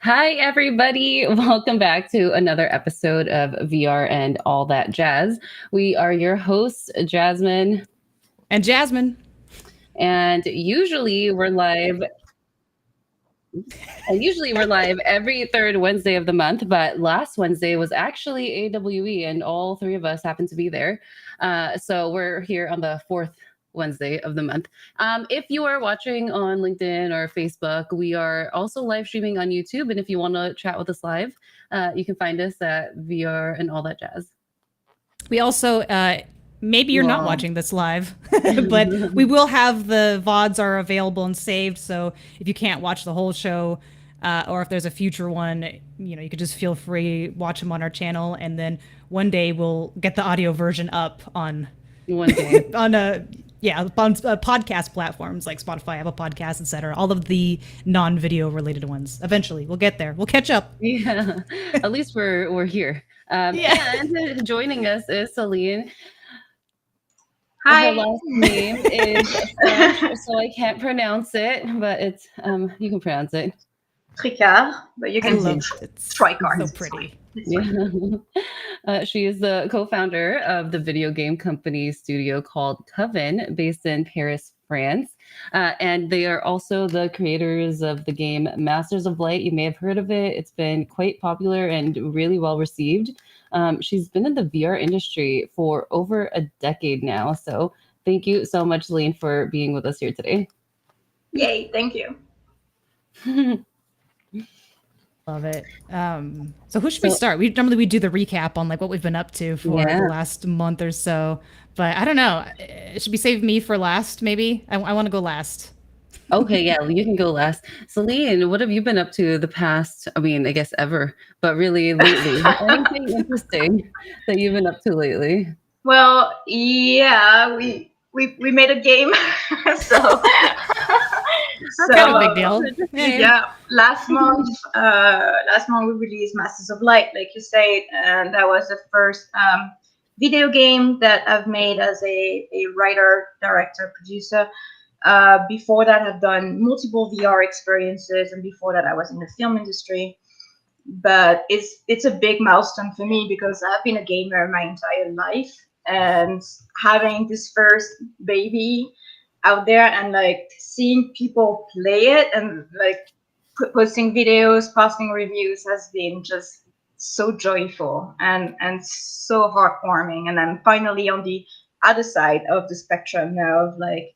Hi, everybody. Welcome back to another episode of VR and All That Jazz. We are your hosts, Jasmine, And Jasmine. and usually we're live every third Wednesday of the month, but last Wednesday was actually AWE, and all three of us happened to be there. So we're here on the fourth Wednesday of the month. If you are watching on LinkedIn or Facebook, we are also live streaming on YouTube. And if you want to chat with us live, you can find us at VR and All That Jazz. We also, maybe you're not watching this live, but we will have the VODs are available and saved. So if you can't watch the whole show, or if there's a future one, you could just feel free, watch them on our channel. And then one day we'll get the audio version up on One day. on podcast platforms like Spotify, Apple Podcasts, etc. All of the non-video related ones. Eventually, we'll get there. We'll catch up. Yeah, at least we're here. Yeah. And joining us is Celine. Hi. Her last name is French, so I can't pronounce it, but it's you can pronounce it. Tricart, but you can say it's Tricart. so pretty. Yeah. She is the co-founder of the video game company studio called COVEN, based in Paris, France. And they are also the creators of the game Masters of Light. You may have heard of it. It's been quite popular and really well received. She's been in the VR industry for over a decade now. So thank you so much, Celine, for being with us here today. Yay, thank you. Love it. So who should we start? We normally do the recap on like what we've been up to for the last month or so, but I don't know. Should we save me for last? Maybe I want to go last. Okay, yeah, you can go last. Celine, what have you been up to the past? I mean, I guess ever, but really lately. Anything interesting that you've been up to lately? Well, yeah, we made a game, so kind of a big deal. Yeah, last month we released Masters of Light, like you said, and that was the first video game that I've made as a writer, director, producer. Before that, I've done multiple VR experiences, and before that, I was in the film industry. But it's a big milestone for me because I've been a gamer my entire life, and having this first baby out there and like seeing people play it and like posting videos, posting reviews has been just so joyful and so heartwarming. And I'm finally on the other side of the spectrum now of like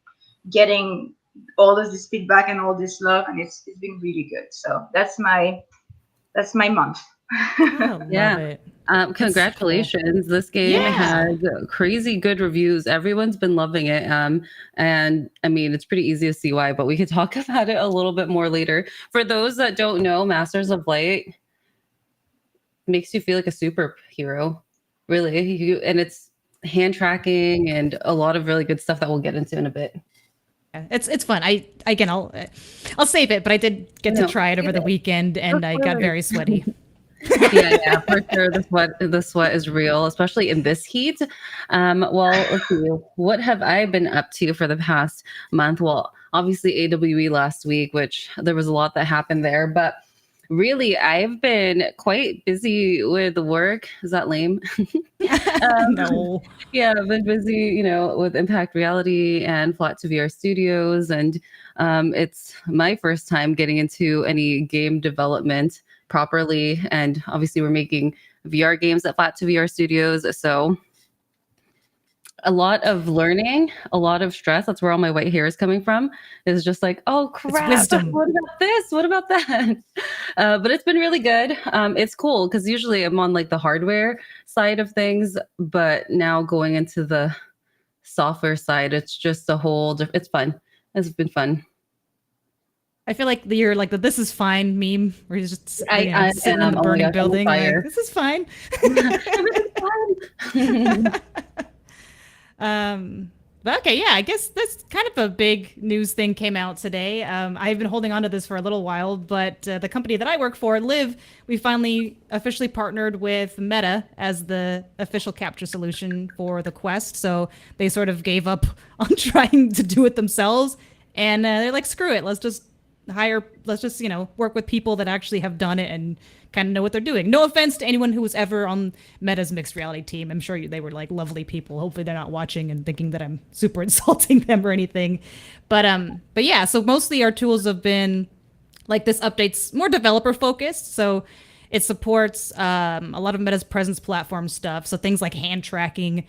getting all of this feedback and all this love, and it's been really good. So that's my month. Love it. Congratulations. Cool. This game has crazy good reviews. Everyone's been loving it. And I mean, it's pretty easy to see why, but we could talk about it a little bit more later. For those that don't know, Masters of Light makes you feel like a superhero, really. And it's hand tracking and a lot of really good stuff that we'll get into in a bit. It's fun. I'll save it, but I did get to try it over the weekend, and I got very sweaty. Yeah, for sure. The sweat is real, especially in this heat. Well, let's see. What have I been up to for the past month? Well, obviously AWE last week, which there was a lot that happened there, but really, I've been quite busy with work. Is that lame? No. Yeah, I've been busy, with Impact Reality and Flat to VR Studios, and it's my first time getting into any game development properly. And obviously, we're making VR games at Flat to VR Studios, so a lot of learning, a lot of stress. That's where all my white hair is coming from. Is just like, oh crap! Wisdom. What about this? What about that? But it's been really good. It's cool because usually I'm on like the hardware side of things, but now going into the software side, it's just a whole. It's fun. It's been fun. I feel like you're like the "this is fine" meme, where you're just sitting in the burning building. Like, this is fine. But okay, yeah, I guess that's kind of a big news thing came out today. I've been holding on to this for a little while, but the company that I work for, Live, we finally officially partnered with Meta as the official capture solution for the Quest. So they sort of gave up on trying to do it themselves, and they're like, screw it, let's just let's just, work with people that actually have done it and kind of know what they're doing. No offense to anyone who was ever on Meta's mixed reality team. I'm sure they were like lovely people. Hopefully they're not watching and thinking that I'm super insulting them or anything. But yeah, so mostly our tools have been like, this update's more developer focused. So it supports a lot of Meta's presence platform stuff. So things like hand tracking,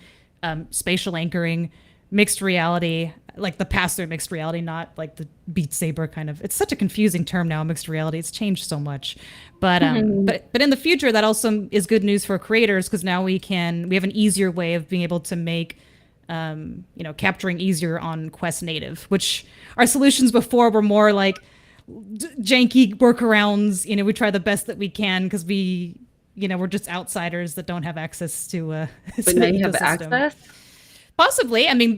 spatial anchoring, mixed reality, like the pass-through mixed reality, not like the Beat Saber kind of. It's such a confusing term now, mixed reality. It's changed so much. But but in the future, that also is good news for creators, because now we have an easier way of being able to make capturing easier on Quest native, which our solutions before were more like janky workarounds. We try the best that we can because we're just outsiders that don't have access to but now you have access. Possibly. I mean,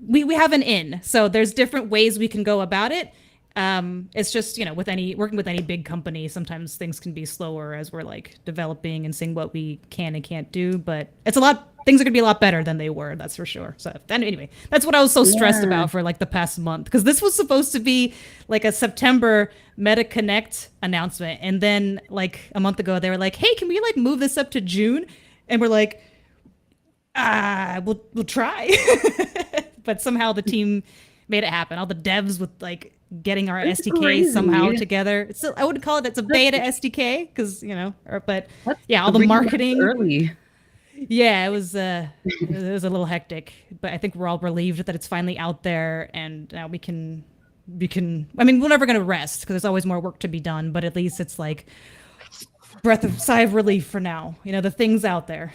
we have an in, so there's different ways we can go about it. It's just, working with any big company, sometimes things can be slower as we're like developing and seeing what we can and can't do, but things are gonna be a lot better than they were, that's for sure. So anyway, that's what I was so stressed about for like the past month, because this was supposed to be like a September Meta Connect announcement, and then like a month ago they were like, hey, can we like move this up to June? And we're like, we'll try. But somehow the team made it happen. All the devs with like getting our SDK somehow together. I wouldn't call it's a beta SDK because but yeah, all the marketing early. Yeah, it was a little hectic, but I think we're all relieved that it's finally out there, and now we can. I mean, we're never gonna rest because there's always more work to be done, but at least it's like sigh of relief for now. The thing's out there.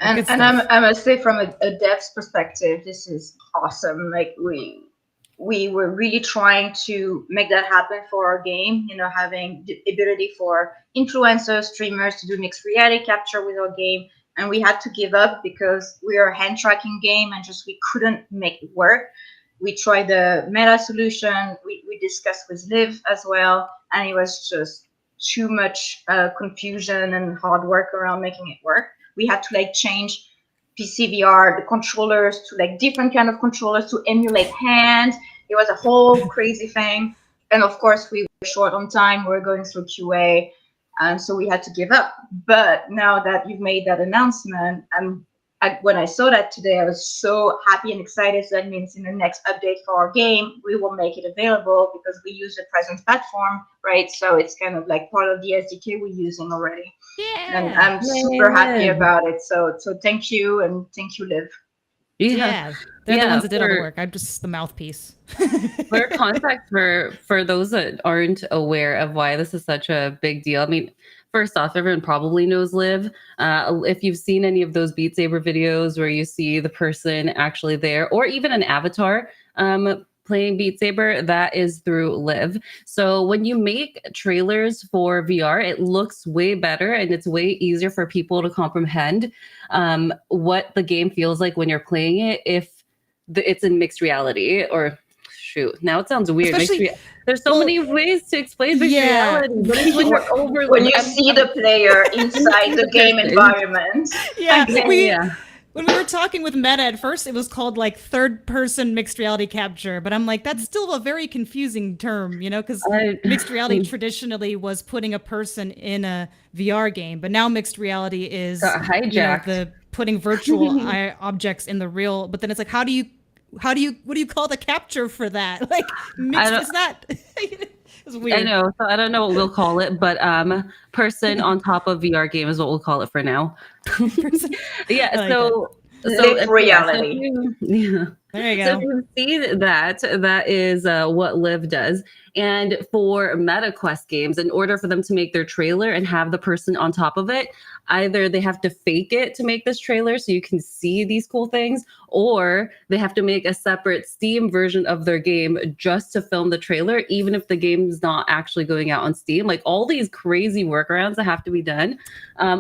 And I must say, from a dev's perspective, this is awesome. Like we were really trying to make that happen for our game. Having the ability for influencers, streamers to do mixed reality capture with our game, and we had to give up because we are a hand tracking game and we couldn't make it work. We tried the Meta solution. We discussed with Liv as well, and it was just too much confusion and hard work around making it work. We had to like change PCVR, the controllers to like different kind of controllers to emulate hands. It was a whole crazy thing. And of course we were short on time. We were going through QA. And so we had to give up. But now that you've made that announcement, when I saw that today, I was so happy and excited. So that means in the next update for our game, we will make it available because we use the presence platform, right? So it's kind of like part of the SDK we're using already. Yeah. And I'm super happy about it. So thank you, and thank you, Liv. Yeah. They're the ones that did all the work. I'm just the mouthpiece. For context, for those that aren't aware of why this is such a big deal, I mean, first off, everyone probably knows Liv. If you've seen any of those Beat Saber videos where you see the person actually there, or even an avatar playing Beat Saber, that is through Liv. So when you make trailers for VR, it looks way better and it's way easier for people to comprehend what the game feels like when you're playing it if it's in mixed reality. Or shoot, now it sounds weird. There's so many ways to explain mixed reality. But when you see the player inside the game environment. When we were talking with Meta at first, it was called like third-person mixed reality capture, but I'm like, that's still a very confusing term, because mixed reality traditionally was putting a person in a VR game, but now mixed reality is hijacked. The putting virtual objects in the real. But then it's like, what do you call the capture for that? Like, mixed is not. It's weird. I know. So I don't know what we'll call it, but person on top of VR game is what we'll call it for now. Yeah. Like so reality. Yeah. There you go. So you can see that is what Liv does. And for MetaQuest games, in order for them to make their trailer and have the person on top of it, either they have to fake it to make this trailer so you can see these cool things, or they have to make a separate Steam version of their game just to film the trailer, even if the game's not actually going out on Steam. Like all these crazy workarounds that have to be done,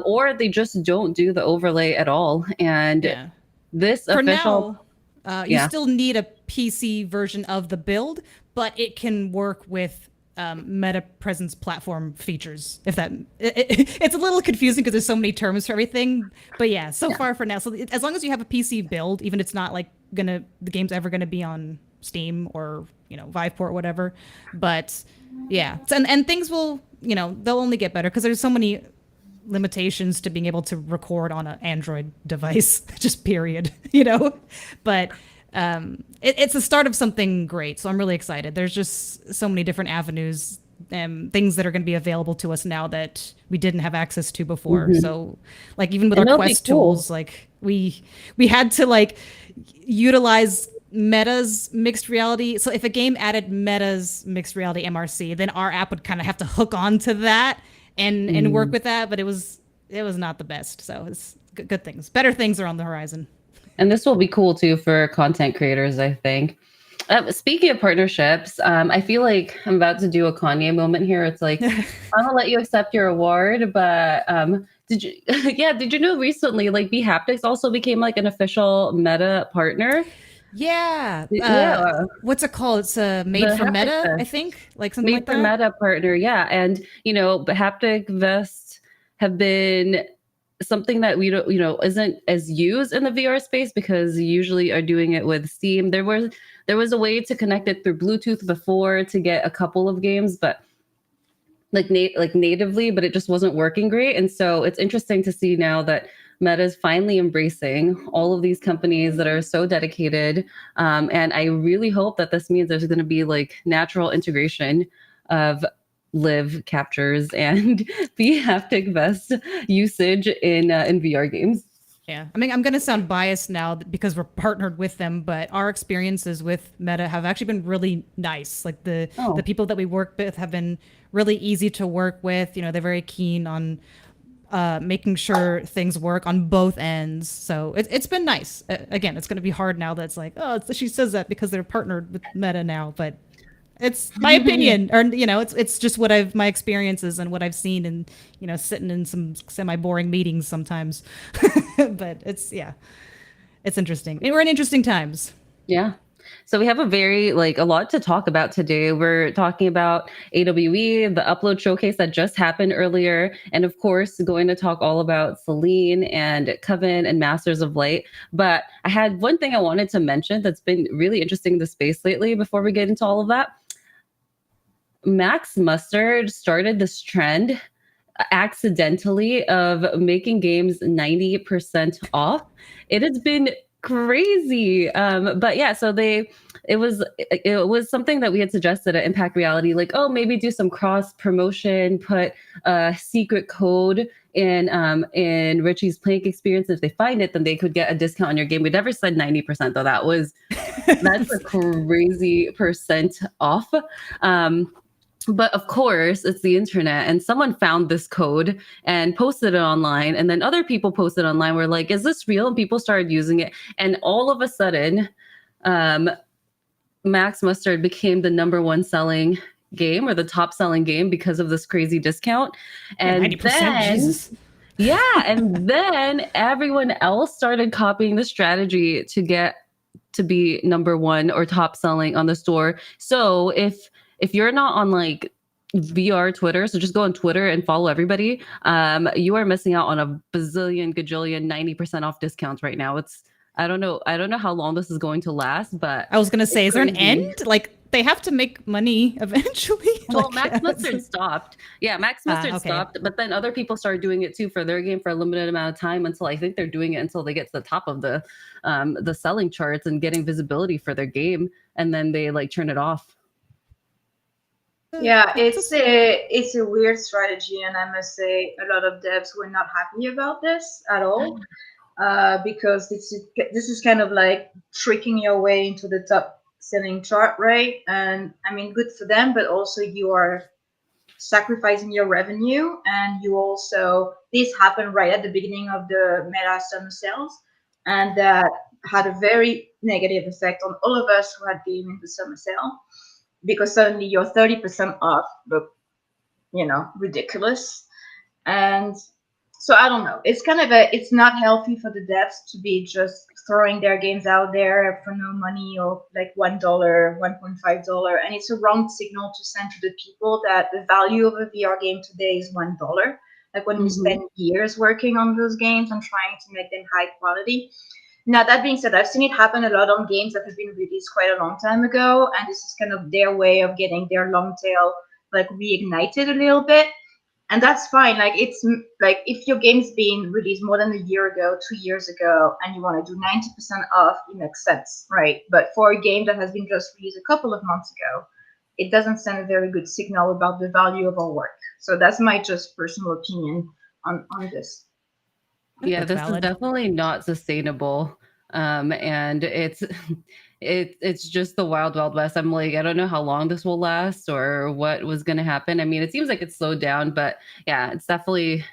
or they just don't do the overlay at all. And this for official... now, you still need a PC version of the build, but it can work with Meta Presence platform features. If that, it's a little confusing because there's so many terms for everything. But so far for now, so as long as you have a PC build, even if it's not like the game's ever gonna be on Steam or Viveport, whatever. But yeah, and things will, they'll only get better because there's so many limitations to being able to record on an Android device, just period, But it's the start of something great. So I'm really excited. There's just so many different avenues, things that are going to be available to us now that we didn't have access to before. So like even with our Quest tools, like we had to like utilize Meta's mixed reality. So if a game added Meta's mixed reality MRC, then our app would kind of have to hook on to that and work with that. But it was not the best. So it's good things. Better things are on the horizon. And this will be cool too for content creators, I think. Speaking of partnerships, I feel like I'm about to do a Kanye moment here. It's like, I'm gonna let you accept your award, but did you know recently, like Bhaptics also became like an official Meta partner? Yeah. What's it called? It's Made for Meta, I think, like something like that. Made for Meta partner, yeah. And haptic vests have been something that we don't, isn't as used in the VR space because you usually are doing it with Steam. There was a way to connect it through Bluetooth before to get a couple of games, but like natively, but it just wasn't working great. And so it's interesting to see now that Meta is finally embracing all of these companies that are so dedicated. And I really hope that this means there's going to be like natural integration of live captures and the haptic vest usage in VR games. Yeah, I mean, I'm going to sound biased now because we're partnered with them, but our experiences with Meta have actually been really nice. Like the people that we work with have been really easy to work with. They're very keen on making sure things work on both ends. So it's been nice. Again, it's going to be hard now that it's like, she says that because they're partnered with Meta now, but it's my opinion, or it's just what my experiences and what I've seen, and sitting in some semi-boring meetings sometimes. But it's interesting. We're in interesting times. Yeah. So we have a lot to talk about today. We're talking about AWE, the Upload Showcase that just happened earlier, and of course, going to talk all about Celine and COVEN and Masters of Light. But I had one thing I wanted to mention that's been really interesting in the space lately before we get into all of that. Max Mustard started this trend accidentally of making games 90% off. It has been crazy. But yeah, so it was something that we had suggested at Impact Reality, like, maybe do some cross promotion, put a secret code in Richie's playing experience. If they find it, then they could get a discount on your game. We never said 90% though. That's a crazy percent off. But of course, it's the internet, and someone found this code and posted it online, and then other people posted online. Were like, "Is this real?" And people started using it, and all of a sudden, Max Mustard became the #1 selling game or the top selling game because of this crazy discount. And 90%, then, Jesus. Yeah, and then everyone else started copying the strategy to get to be #1 or top selling on the store. So if you're not on like VR Twitter, so just go on Twitter and follow everybody, you are missing out on a bazillion, gajillion, 90% off discounts right now. I don't know how long this is going to last, but I was going to say, is there an end? Like, they have to make money eventually. Well, Max Mustard stopped. Yeah, Max Mustard stopped, but then other people started doing it too for their game for a limited amount of time until I think they're doing it until they get to the top of the selling charts and getting visibility for their game, and then they like turn it off. Yeah, it's a weird strategy, and I must say a lot of devs were not happy about this at all, because this is kind of like tricking your way into the top selling chart, right? And I mean, good for them, but also you are sacrificing your revenue, and this happened right at the beginning of the Meta summer sales, and that had a very negative effect on all of us who had been in the summer sale, because suddenly you're 30% off, but ridiculous. And so I don't know. It's it's not healthy for the devs to be just throwing their games out there for no money, or like $1, $1.5, and it's a wrong signal to send to the people that the value of a VR game today is $1. Like when we spend years working on those games and trying to make them high quality. Now, that being said, I've seen it happen a lot on games that have been released quite a long time ago, and this is kind of their way of getting their long tail like reignited a little bit. And that's fine. Like, it's like if your game's been released more than a year ago, 2 years ago, and you want to do 90% off, it makes sense, right? But for a game that has been just released a couple of months ago, it doesn't send a very good signal about the value of our work. So that's my just personal opinion on this. Yeah, That's this valid. is definitely not sustainable. And it's just the wild, wild west. I'm like, I don't know how long this will last or what was going to happen. I mean, it seems like it's slowed down, but yeah, it's definitely.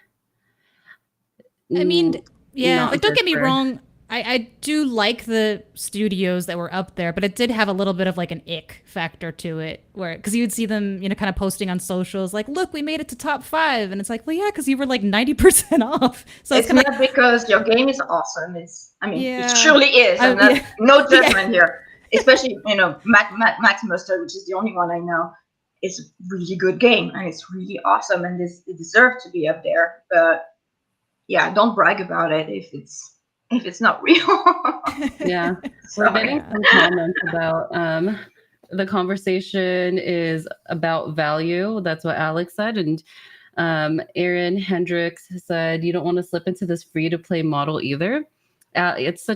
I mean, yeah, not like don't good get me for- wrong. I do like the studios that were up there, but it did have a little bit of like an ick factor to it, where because you would see them, kind of posting on socials like, "Look, we made it to top 5," and it's like, well, yeah, because you were like 90% off. So it's kind not of because your game is awesome. Yeah. It surely is, and that's yeah. no judgment here. Especially, Max Mustard, which is the only one I know, is a really good game and it's really awesome, and it deserves to be up there. But yeah, don't brag about it if it's not real. Yeah, we're getting some comments about the conversation is about value. That's what Alex said. And Aaron Hendricks said, you don't want to slip into this free to play model either. This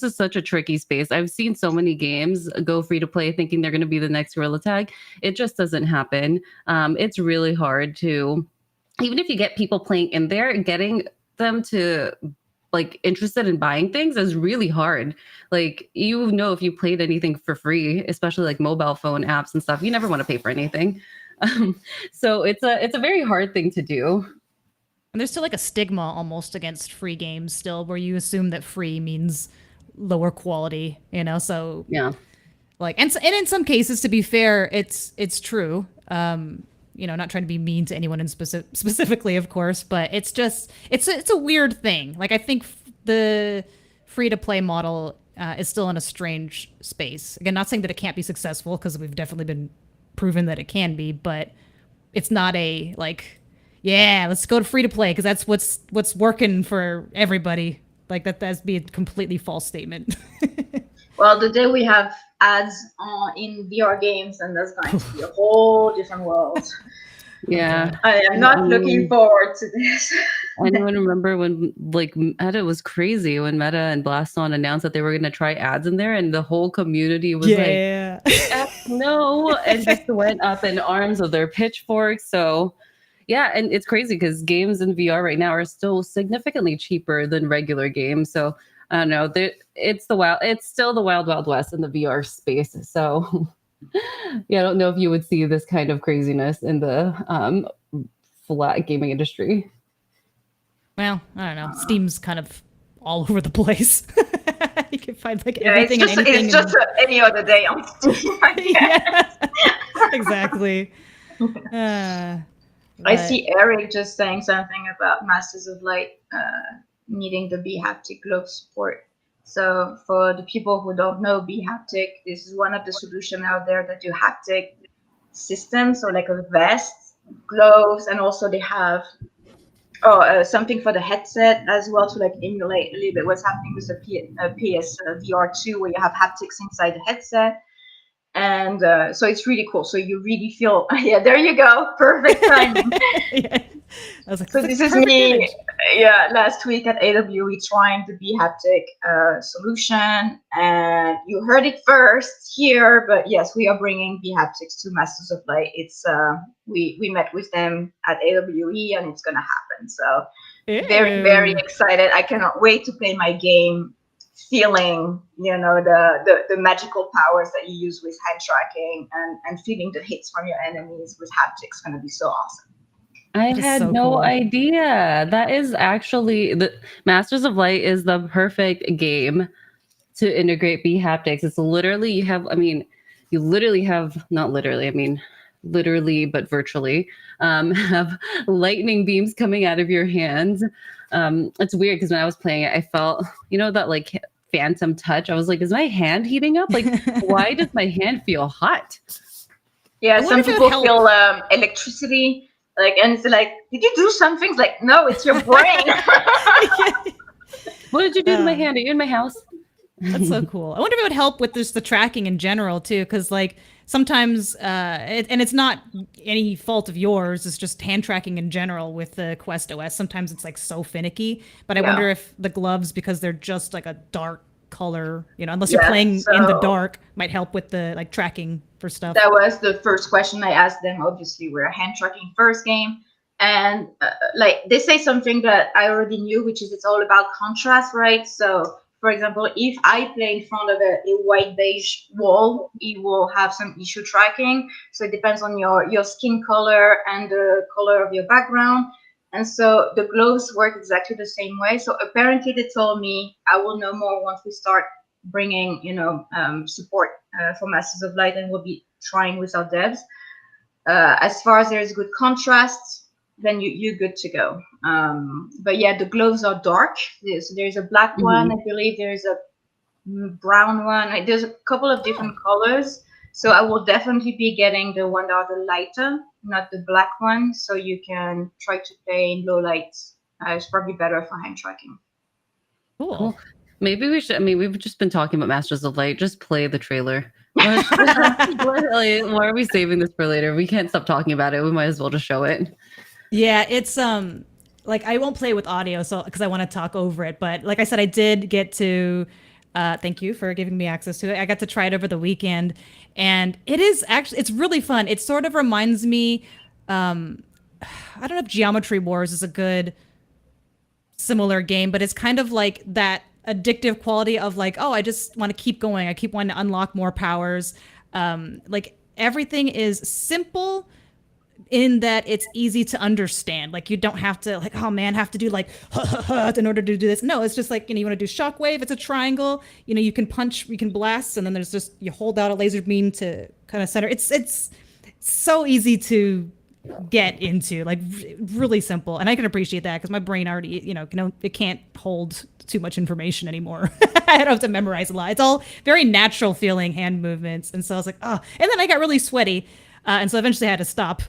is such a tricky space. I've seen so many games go free to play thinking they're going to be the next Gorilla Tag. It just doesn't happen. It's really hard to, even if you get people playing in there, getting them to like interested in buying things is really hard. Like, if you played anything for free, especially like mobile phone apps and stuff, you never want to pay for anything. So it's a very hard thing to do. And there's still like a stigma almost against free games still, where you assume that free means lower quality, So Yeah. like, and in some cases, to be fair, it's true. Not trying to be mean to anyone in specifically, of course, but it's just it's a weird thing. Like, I think the free to play model is still in a strange space. Again, not saying that it can't be successful, because we've definitely been proven that it can be, but it's not a like, yeah, let's go to free to play because that's what's working for everybody. Like that'd be a completely false statement. Well, the day we have ads in VR games, and that's going to be a whole different world. Yeah. I am not looking forward to this. Anyone remember when like Meta was crazy when Meta and Blaston announced that they were going to try ads in there, and the whole community was like, no, and just went up in arms of their pitchforks. So yeah, and it's crazy because games in VR right now are still significantly cheaper than regular games. So I don't know. It's still the wild, wild west in the VR space. So yeah, I don't know if you would see this kind of craziness in the flat gaming industry. Well, I don't know. Steam's kind of all over the place. You can find like everything and anything. It's just any other day on Steam. Yeah, exactly. I see Eric just saying something about Masters of Light needing the Bhaptic glove support. So for the people who don't know Bhaptic, this is one of the solutions out there that do haptic systems, so like a vest, gloves, and also they have something for the headset as well to like emulate a little bit what's happening with the PS VR 2, where you have haptics inside the headset. And so it's really cool. So you really feel, yeah, there you go. Perfect timing. Yeah. I was like, so this is me, image. Last week at AWE trying the Bhaptic solution. And you heard it first here, but yes, we are bringing Bhaptics to Masters of Light. It's we met with them at AWE and it's going to happen. So very, very excited. I cannot wait to play my game, feeling the magical powers that you use with hand tracking and feeling the hits from your enemies with haptics. Going to be so awesome. I had no idea. That is actually the Masters of Light is the perfect game to integrate Bhaptics. It's literally literally but virtually have lightning beams coming out of your hands. It's weird because when I was playing it, I felt that like phantom touch. I was like, is my hand heating up? Like, why does my hand feel hot? Yeah, some people feel electricity. Like, and it's like, did you do something? It's like, no, it's your brain. What did you do to my hand? Are you in my house? That's so cool. I wonder if it would help with just the tracking in general too, because like sometimes, and it's not any fault of yours. It's just hand tracking in general with the Quest OS. Sometimes it's like so finicky. But I wonder if the gloves, because they're just like a dark color, unless you're playing in the dark, might help with the like tracking for stuff. That was the first question I asked them. Obviously, we're a hand tracking first game. And like they say something that I already knew, which is it's all about contrast, right? So for example, if I play in front of a white beige wall, it will have some issue tracking. So it depends on your skin color and the color of your background. And so the gloves work exactly the same way. So apparently they told me I will know more once we start bringing, support for Masters of Light, and we'll be trying with our devs. As far as there's good contrast, then you're good to go. But yeah, the gloves are dark. There's a black one, I believe. There's a brown one. There's a couple of different colors. So I will definitely be getting the one that are the lighter, not the black one. So you can try to play in low lights. It's probably better for hand tracking. Cool. Maybe we should. I mean, we've just been talking about Masters of Light. Just play the trailer. Why are we saving this for later? We can't stop talking about it. We might as well just show it. Yeah, it's like I won't play with audio, so because I want to talk over it. But like I said, I did get to. Thank you for giving me access to it. I got to try it over the weekend, and it's really fun. It sort of reminds me. I don't know if Geometry Wars is a good similar game, but it's kind of like that addictive quality of like, oh, I just want to keep going. I keep wanting to unlock more powers. Like everything is simple in that it's easy to understand. Like you don't have to like, oh man, have to do like in order to do this. No, it's just like, you want to do shockwave. It's a triangle. You can punch, you can blast, and then there's just you hold out a laser beam to kind of center. It's so easy to get into, like really simple, and I can appreciate that because my brain already it can't hold too much information anymore. I don't have to memorize a lot. It's all very natural feeling hand movements, and so I was like, oh, and then I got really sweaty, and so eventually I had to stop.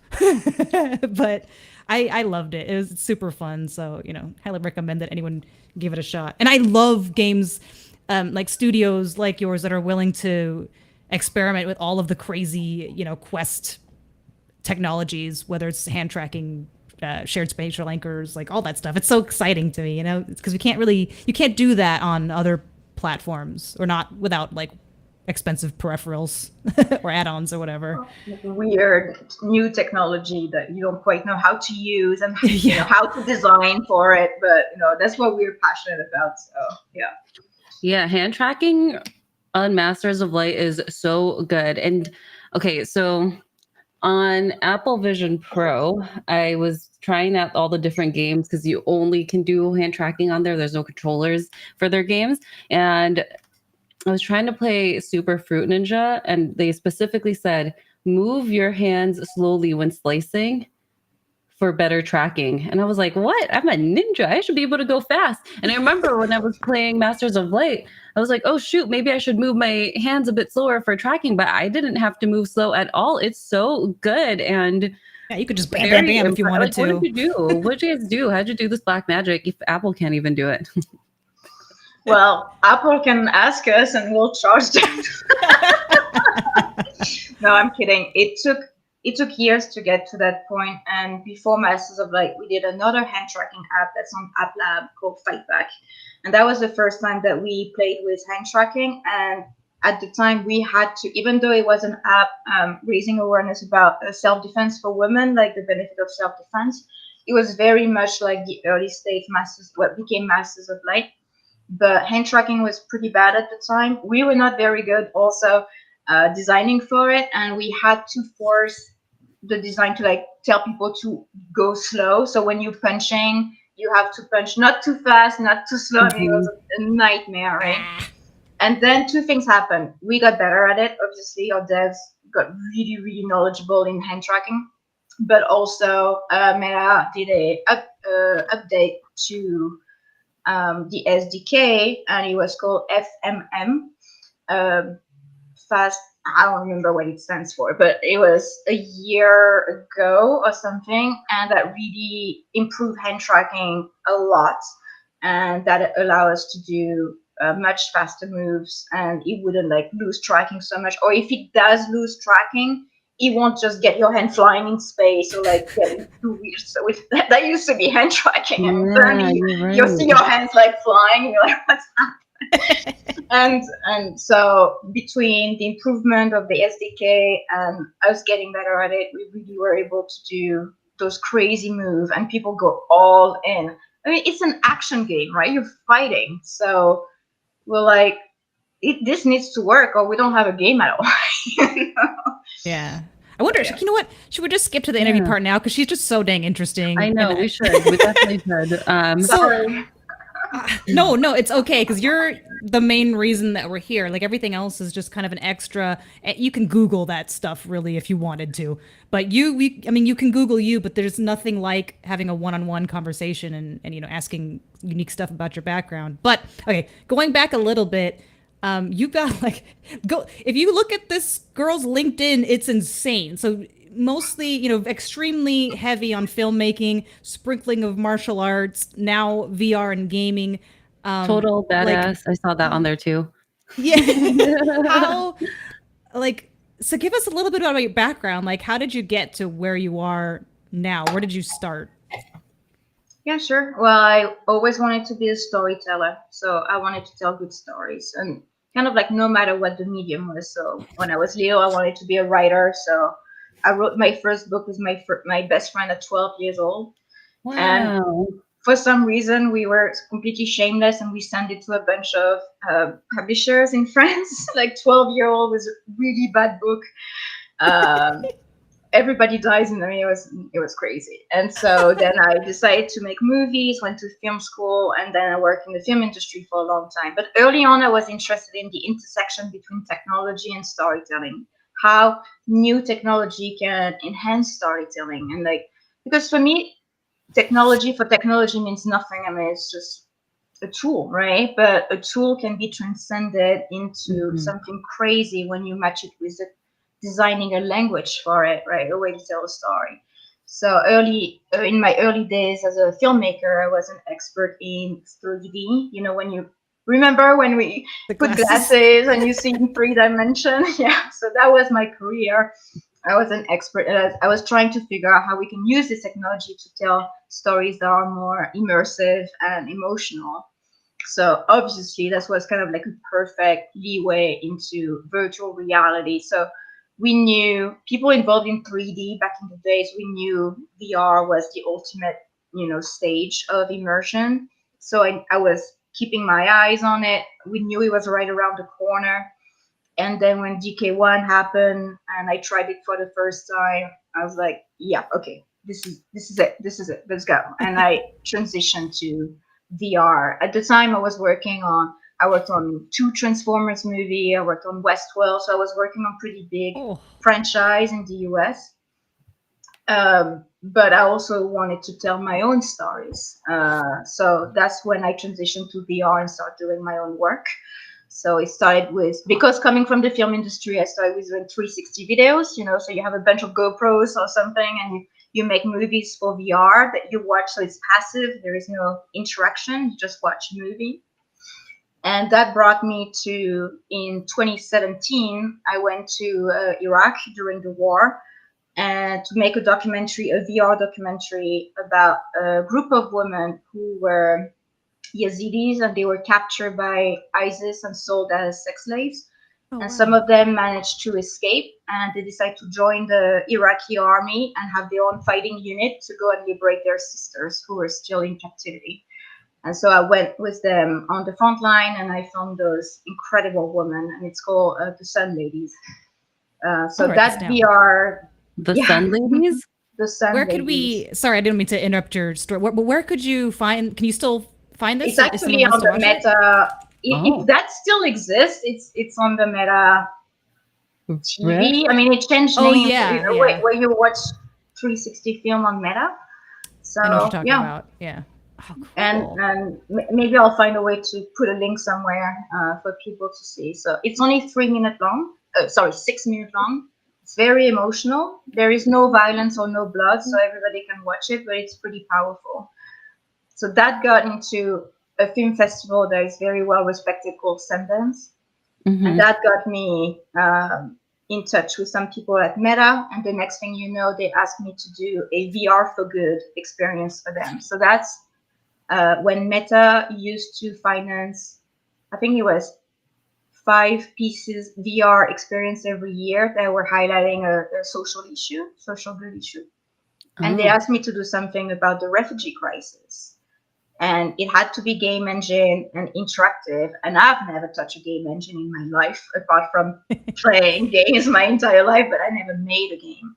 But I loved it. It was super fun, so highly recommend that anyone give it a shot. And I love games like studios like yours that are willing to experiment with all of the crazy Quest technologies, whether it's hand tracking, shared spatial anchors, like all that stuff. It's so exciting to me, because you can't do that on other platforms, or not without like expensive peripherals or add-ons or whatever. Weird new technology that you don't quite know how to use and how to design for it, but that's what we're passionate about. So yeah, hand tracking on Masters of Light is so good. And okay, so on Apple Vision Pro, I was trying out all the different games because you only can do hand tracking on there. There's no controllers for their games. And I was trying to play Super Fruit Ninja, and they specifically said, move your hands slowly when slicing for better tracking. And I was like, what? I'm a ninja. I should be able to go fast. And I remember when I was playing Masters of Light, I was like, oh, shoot, maybe I should move my hands a bit slower for tracking, but I didn't have to move slow at all. It's so good. And yeah, you could just bam, bam, bam if you wanted to. What did you do? What did you guys do? How'd you do this black magic if Apple can't even do it? Well, Apple can ask us and we'll charge them. No, I'm kidding. It took years to get to that point. And before Masters of Light, we did another hand tracking app that's on App Lab called Fightback. And that was the first time that we played with hand tracking. And at the time we had to, even though it was an app raising awareness about self-defense for women, like the benefit of self-defense, it was very much like the early stage what became Masters of Light. But hand tracking was pretty bad at the time. We were not very good also designing for it, and we had to force the design to like tell people to go slow. So when you're punching, you have to punch not too fast, not too slow. I mean, it was a nightmare, right? And then two things happened. We got better at it. Obviously, our devs got really, really knowledgeable in hand tracking. But also, Meta did a update to the SDK, and it was called FMM. Fast, I don't remember what it stands for, but it was a year ago or something, and that really improved hand tracking a lot. and that allow us to do much faster moves, and it wouldn't like lose tracking so much. Or if it does lose tracking, it won't just get your hand flying in space or like getting too weird. So that used to be hand tracking, and suddenly you see your hands like flying, and you're like, what's happening? and so between the improvement of the SDK and us getting better at it, we really were able to do those crazy moves, and people go all in. I mean, it's an action game, right? You're fighting, so we're like, this needs to work, or we don't have a game at all. You know? Yeah. I wonder, you know what? Should we just skip to the interview part now? Because she's just so dang interesting. I know, we should. We definitely should. Sorry. No, it's okay, because you're the main reason that we're here. Like, everything else is just kind of an extra. You can Google that stuff, really, if you wanted to. But you can Google you, but there's nothing like having a one-on-one conversation and you know, asking unique stuff about your background. But, okay, going back a little bit, you got, like, if you look at this girl's LinkedIn, it's insane. So mostly, you know, extremely heavy on filmmaking, sprinkling of martial arts, now VR and gaming. Total badass. I saw that on there too. Yeah. So give us a little bit about your background. Like, how did you get to where you are now? Where did you start? Yeah, sure. Well, I always wanted to be a storyteller. So I wanted to tell good stories, and kind of like no matter what the medium was. So when I was little, I wanted to be a writer. So I wrote my first book with my best friend at 12 years old. Wow. And for some reason, we were completely shameless, and we sent it to a bunch of publishers in France. Like 12-year-old with a really bad book. Everybody dies, and I mean, it was crazy. And so then I decided to make movies, went to film school, and then I worked in the film industry for a long time. But early on, I was interested in the intersection between technology and storytelling, how new technology can enhance storytelling. And like, because for me, technology for technology means nothing. I mean, it's just a tool, right? But a tool can be transcended into something crazy when you match it with designing a language for it, right? A way to tell a story. So in my early days as a filmmaker, I was an expert in 3D. You know, when you remember when we put glasses and you see in 3D. Yeah. So that was my career. I was an expert. I was trying to figure out how we can use this technology to tell stories that are more immersive and emotional. So obviously, that was kind of like a perfect leeway into virtual reality. So we knew people involved in 3D back in the days. We knew VR was the ultimate, you know, stage of immersion. So I was keeping my eyes on it. We knew it was right around the corner. And then when DK1 happened and I tried it for the first time, I was like, yeah, okay, this is it. Let's go. And I transitioned to VR. At the time, I worked on 2 Transformers movie. I worked on Westworld, so I was working on pretty big franchise in the US. But I also wanted to tell my own stories. So that's when I transitioned to VR and started doing my own work. So it started because coming from the film industry, I started with doing 360 videos, you know, so you have a bunch of GoPros or something, and you make movies for VR that you watch. So it's passive. There is no interaction. You just watch a movie. And that brought me to, in 2017, I went to Iraq during the war and to make a VR documentary about a group of women who were Yazidis, and they were captured by ISIS and sold as sex slaves. And some of them managed to escape, and they decided to join the Iraqi army and have their own fighting unit to go and liberate their sisters who were still in captivity. And so I went with them on the front line, and I filmed those incredible women, and it's called The Sun Ladies. So that VR... The Sun Ladies? The Sun Where Ladies. could we... Sorry, I didn't mean to interrupt your story. But where could you find... Can you still find this? It's actually on the Meta. That still exists. It's on the Meta TV. Really? I mean, it changed name. Yeah. Where you watch 360 film on Meta. So I know what you're talking about. Yeah. Oh, cool. And maybe I'll find a way to put a link somewhere for people to see. So it's only 6 minutes long. It's very emotional. There is no violence or no blood, so everybody can watch it, but it's pretty powerful. So that got into a film festival that is very well respected called Sundance. Mhm. And that got me in touch with some people at Meta. And the next thing you know, they asked me to do a VR for good experience for them. So that's when Meta used to finance, I think it was 5 pieces VR experience every year that were highlighting a social good issue. And they Oh. asked me to do something about the refugee crisis. And it had to be game engine and interactive. And I've never touched a game engine in my life, apart from playing games my entire life, but I never made a game.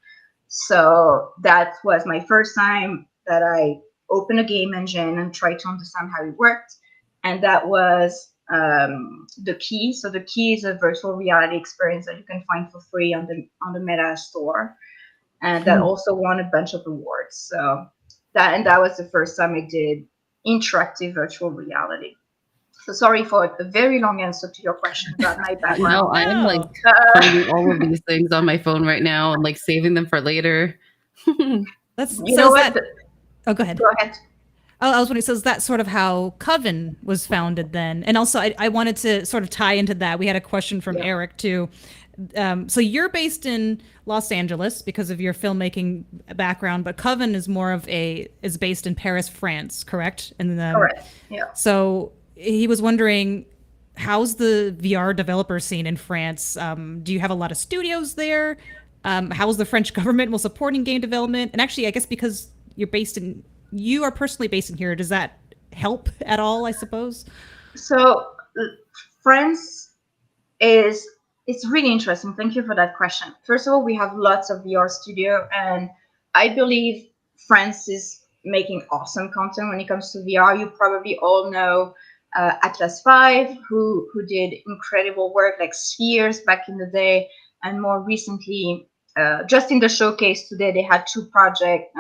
So that was my first time that I opened a game engine and tried to understand how it worked. And that was the Key. So the Key is a virtual reality experience that you can find for free on the Meta store. And that also won a bunch of awards. So that was the first time I did interactive virtual reality. So sorry for a very long answer to your question about my background. No, I'm like finding all of these things on my phone right now and like saving them for later. That's You know what? Oh, go ahead. Go ahead. Oh, I was wondering, so is that sort of how Coven was founded then? And also, I wanted to sort of tie into that. We had a question from Eric too. So you're based in Los Angeles because of your filmmaking background, but Coven is is based in Paris, France, correct? And Correct. Yeah. So he was wondering, how's the VR developer scene in France? Do you have a lot of studios there? How is the French government while supporting game development? And actually, I guess because you are personally based in here, does that help at all, I suppose? So France it's really interesting. Thank you for that question. First of all, we have lots of VR studio, and I believe France is making awesome content when it comes to VR. You probably all know Atlas 5, who did incredible work like Spheres back in the day, and more recently, just in the showcase today, they had 2 projects,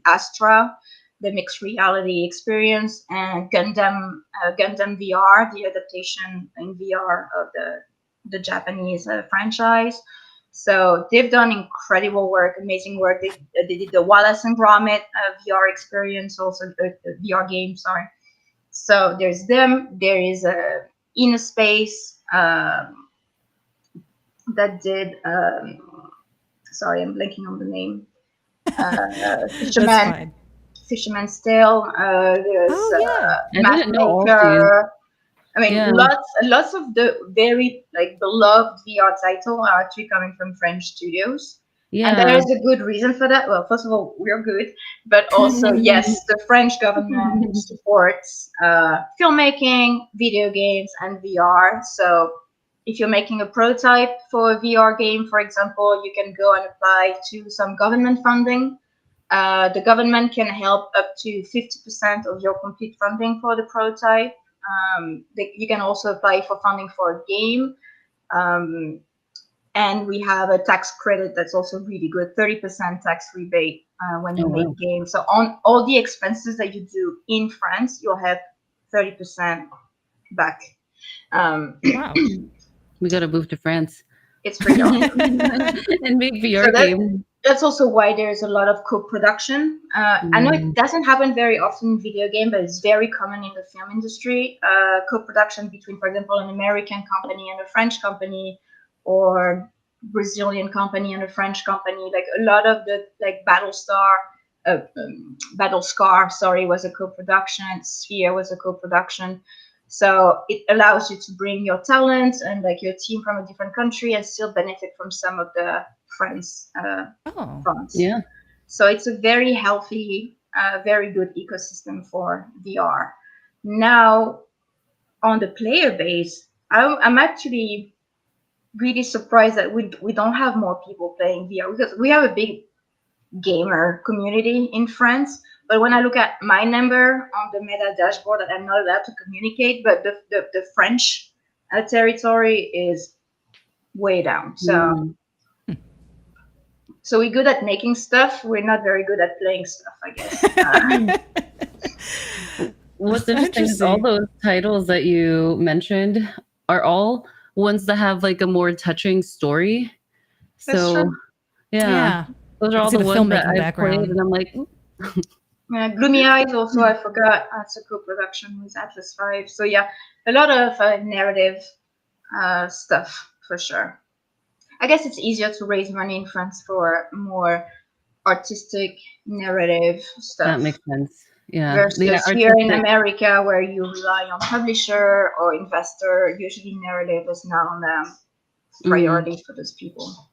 Astra, the mixed reality experience, and Gundam VR, the adaptation in VR of the Japanese franchise. So they've done incredible work, amazing work. They did the Wallace and Gromit VR experience, also the VR game. Sorry. So there's them. There is Inner Space that did. Sorry, I'm blanking on the name. Fisherman's Tale. There's Matchmaker. I mean, lots of the very beloved VR title are actually coming from French studios. Yeah. And there is a good reason for that. Well, first of all, we're good, but also, yes, the French government supports filmmaking, video games, and VR. So if you're making a prototype for a VR game, for example, you can go and apply to some government funding. The government can help up to 50% of your complete funding for the prototype. You can also apply for funding for a game. And we have a tax credit that's also really good, 30% tax rebate when you make games. So on all the expenses that you do in France, you'll have 30% back. Wow. We got to move to France. It's pretty awesome. And make VR games. That's also why there's a lot of co-production. I know it doesn't happen very often in video game, but it's very common in the film industry. Co-production between, for example, an American company and a French company, or Brazilian company and a French company. Like a lot of the Battlescar, sorry, was a co-production. Sphere was a co-production. So it allows you to bring your talent and like your team from a different country and still benefit from some of the funds. Yeah. So it's a very healthy, very good ecosystem for VR. Now, on the player base, I'm actually really surprised that we don't have more people playing VR, because we have a big gamer community in France. But when I look at my number on the Meta dashboard, that I'm not allowed to communicate, but the French territory is way down. So we're good at making stuff. We're not very good at playing stuff, I guess. What's interesting is all those titles that you mentioned are all ones that have like a more touching story. That's true. Yeah. Those are all the ones that I've played, and I'm like, Gloomy Eyes also, I forgot. That's a co-production with Atlas 5. So yeah, a lot of narrative stuff for sure. I guess it's easier to raise money in France for more artistic narrative stuff That makes sense. Yeah. versus here in Artistic. America where you rely on publisher or investor. Usually narrative is not on the priority for those people.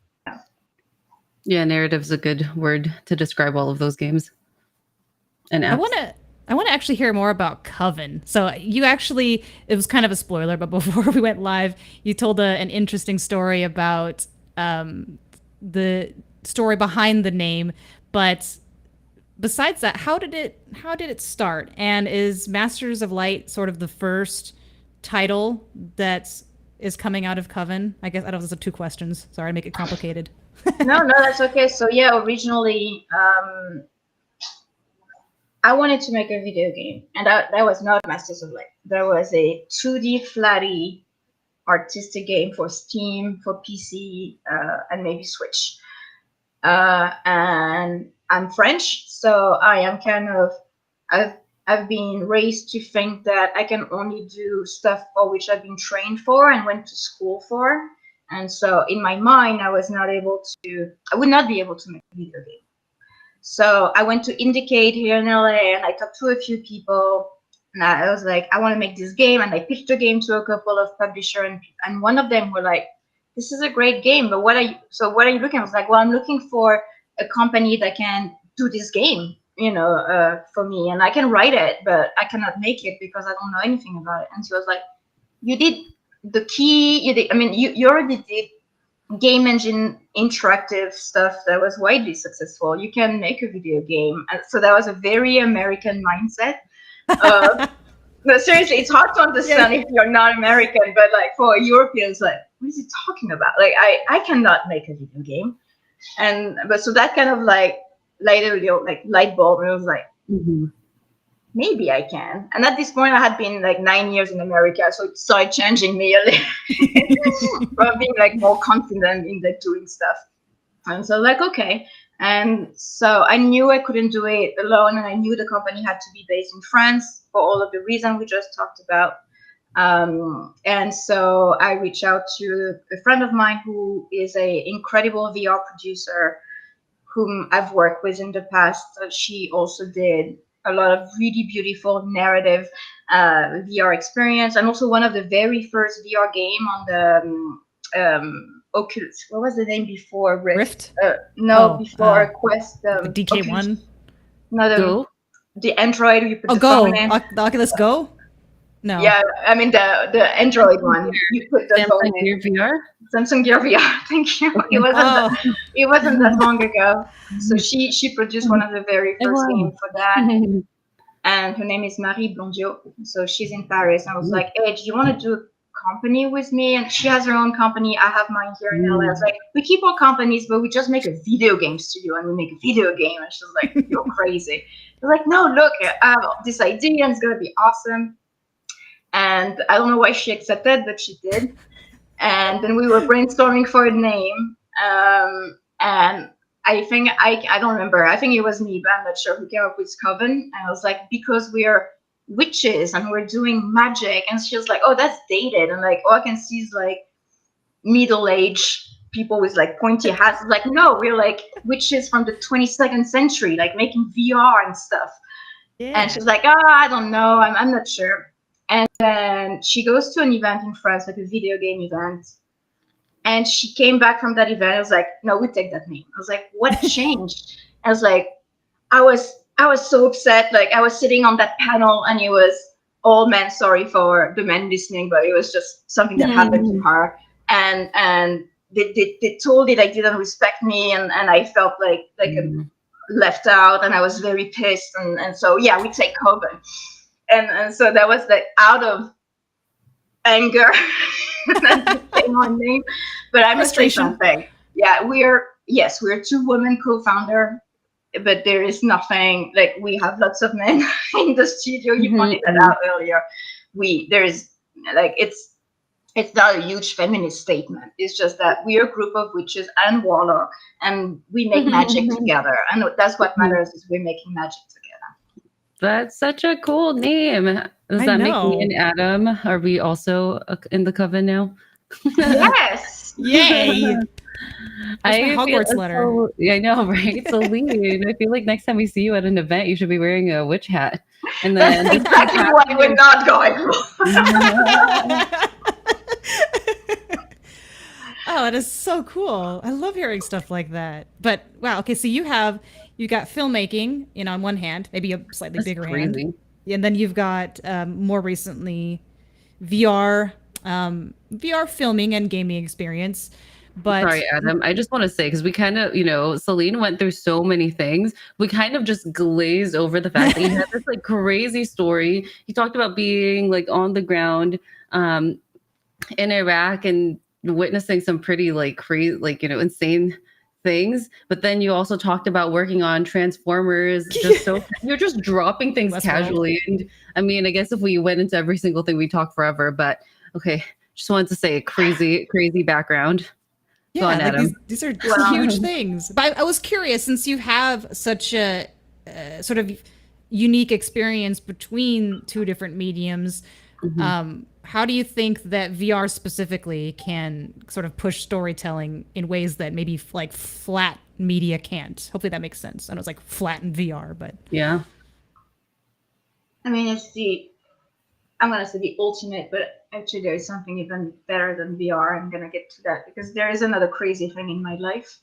Yeah, narrative's a good word to describe all of those games and apps. I want to actually hear more about Coven. So you actually, it was kind of a spoiler, but before we went live, you told an interesting story about the story behind the name. But besides that, how did it start? And is Masters of Light sort of the first title that is coming out of Coven? I guess I don't know if those are two questions. Sorry, I make it complicated. No, that's okay. So yeah, originally I wanted to make a video game, and that was not Masters of Light. There was a 2D flatty artistic game for Steam, for PC, and maybe Switch. And I'm French, so I am kind of I've been raised to think that I can only do stuff for which I've been trained for and went to school for. And so in my mind, I would not be able to make a video game. So I went to Indicate here in LA and I talked to a few people and I was like, I want to make this game. And I pitched the game to a couple of publishers and one of them were like, this is a great game, but what are you looking at? I was like, well, I'm looking for a company that can do this game, for me, and I can write it, but I cannot make it because I don't know anything about it. And she was like, you already did game engine interactive stuff that was widely successful. You can make a video game. And so that was a very American mindset. No, seriously, it's hard to understand if you're not American, but like for Europeans, like, what is he talking about? Like, I cannot make a video game. But so that kind of like lighted a little like light bulb, and it was like, maybe I can. And at this point, I had been like 9 years in America, so it started changing me a little from being like more confident in the doing stuff. And so like, okay. And so I knew I couldn't do it alone, and I knew the company had to be based in France for all of the reasons we just talked about. And so I reached out to a friend of mine who is an incredible VR producer whom I've worked with in the past. She also did a lot of really beautiful narrative VR experience, and also one of the very first VR game on the Oculus. What was the name before Rift? Before Quest. The DK1? No, the Android you put the Go. phone in. The Oculus Go? No. Yeah, I mean the Android one. You put the phone Samsung Gear VR? Samsung Gear VR. Thank you. It wasn't that long ago. So she produced one of the very first games for that. And her name is Marie Blondiot. So she's in Paris. I was like, hey, do you want to do a company with me? And she has her own company. I have mine here in LA. I was like, we keep our companies, but we just make a video game studio and we make a video game. And she was like, you're crazy. I was like, no, look, I have this idea and it's going to be awesome. And I don't know why she accepted, but she did. And then we were brainstorming for a name. And I think, I don't remember. I think it was me, but I'm not sure who came up with Coven. And I was like, because we're witches and we're doing magic. And she was like, oh, that's dated. And like, all I can see is like middle-aged people with like pointy hats. Like, no, we're like witches from the 22nd century, like making VR and stuff. Yeah. And she's like, oh, I don't know. I'm not sure. And then she goes to an event in France, like a video game event. And she came back from that event. I was like, no, we take that name. I was like, what changed? I was like, I was so upset. Like I was sitting on that panel and it was all men. Sorry for the men listening, but it was just something that happened to her. And they told it like didn't respect me. And I felt like left out, and I was very pissed. And so, yeah, we take Coven. And so that was like out of anger. My name, but I must say something. Yeah, we're two women co-founder, but there is nothing like we have lots of men in the studio. You pointed that out earlier. It's not a huge feminist statement. It's just that we're a group of witches and warlocks, and we make magic together, and that's what matters is we're making magic together. That's such a cool name. Does I that make me know. and Adam? Are we also in the coven now? Yes. Yay! Where's my I feel Hogwarts letter? so. Yeah, I know, right? So, Celine, I feel like next time we see you at an event, you should be wearing a witch hat, and That's then just keep exactly what tapping we're not going for. Oh, that is so cool. I love hearing stuff like that. But wow, okay, so you got filmmaking, on one hand, maybe a slightly That's bigger hand, crazy. and then you've got more recently VR, VR filming and gaming experience. But Sorry, Adam. I just want to say, because we kind of, Celine went through so many things. We kind of just glazed over the fact that he had this like crazy story. He talked about being like on the ground um, in Iraq and witnessing some pretty like crazy, like, insane things. But then you also talked about working on Transformers. You're just dropping things Westworld. casually. And I mean, I guess if we went into every single thing, we talk forever. But okay, just wanted to say crazy, crazy background. Go Yeah, on, like Adam. these are Wow. huge things. But I was curious, since you have such a sort of unique experience between two different mediums, how do you think that VR specifically can sort of push storytelling in ways that maybe like flat media can't? Hopefully that makes sense. I know it's like flat in VR, but Yeah. I mean, I'm gonna say the ultimate, but actually there is something even better than VR. I'm gonna get to that because there is another crazy thing in my life.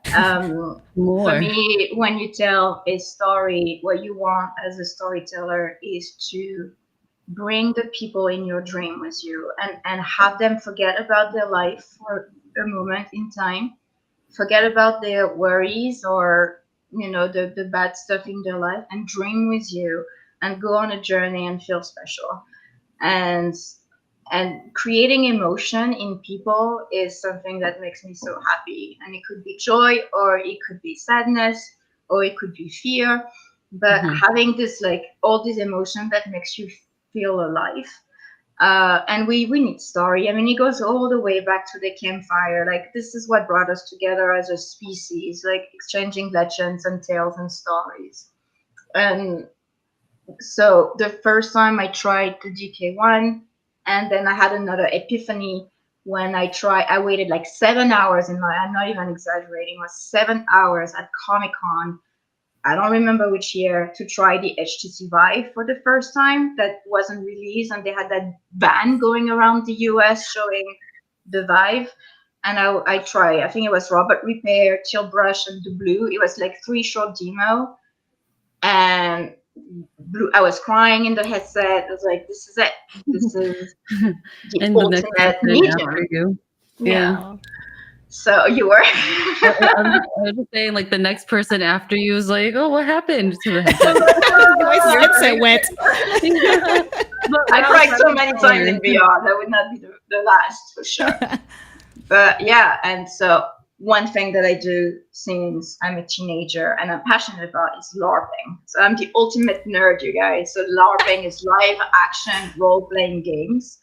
For More. me, when you tell a story, what you want as a storyteller is to bring the people in your dream with you and have them forget about their life for a moment in time, forget about their worries or the bad stuff in their life and dream with you and go on a journey and feel special. And creating emotion in people is something that makes me so happy, and it could be joy or it could be sadness or it could be fear, but having this like all these emotions that makes you feel alive. And we need story. I mean, it goes all the way back to the campfire. Like this is what brought us together as a species, like exchanging legends and tales and stories. And so the first time I tried the DK1, and then I had another epiphany when I waited like 7 hours in line. I'm not even exaggerating. It was 7 hours at Comic-Con. I don't remember which year, to try the HTC Vive for the first time. That wasn't released, and they had that van going around the US showing the Vive. And I tried. I think it was Robot Repair, Chill Brush, and the Blue. It was like 3 short demo, and I was crying in the headset. I was like, "This is it. This is the And the next ultimate person medium." after you. Yeah. So you were. I was just saying, like, the next person after you is like, oh, what happened to the headset? my headset went. I cried so many times in VR. That would not be the last for sure. But yeah, and so one thing that I do since I'm a teenager and I'm passionate about is LARPing. So I'm the ultimate nerd, you guys. So LARPing is live action role-playing games.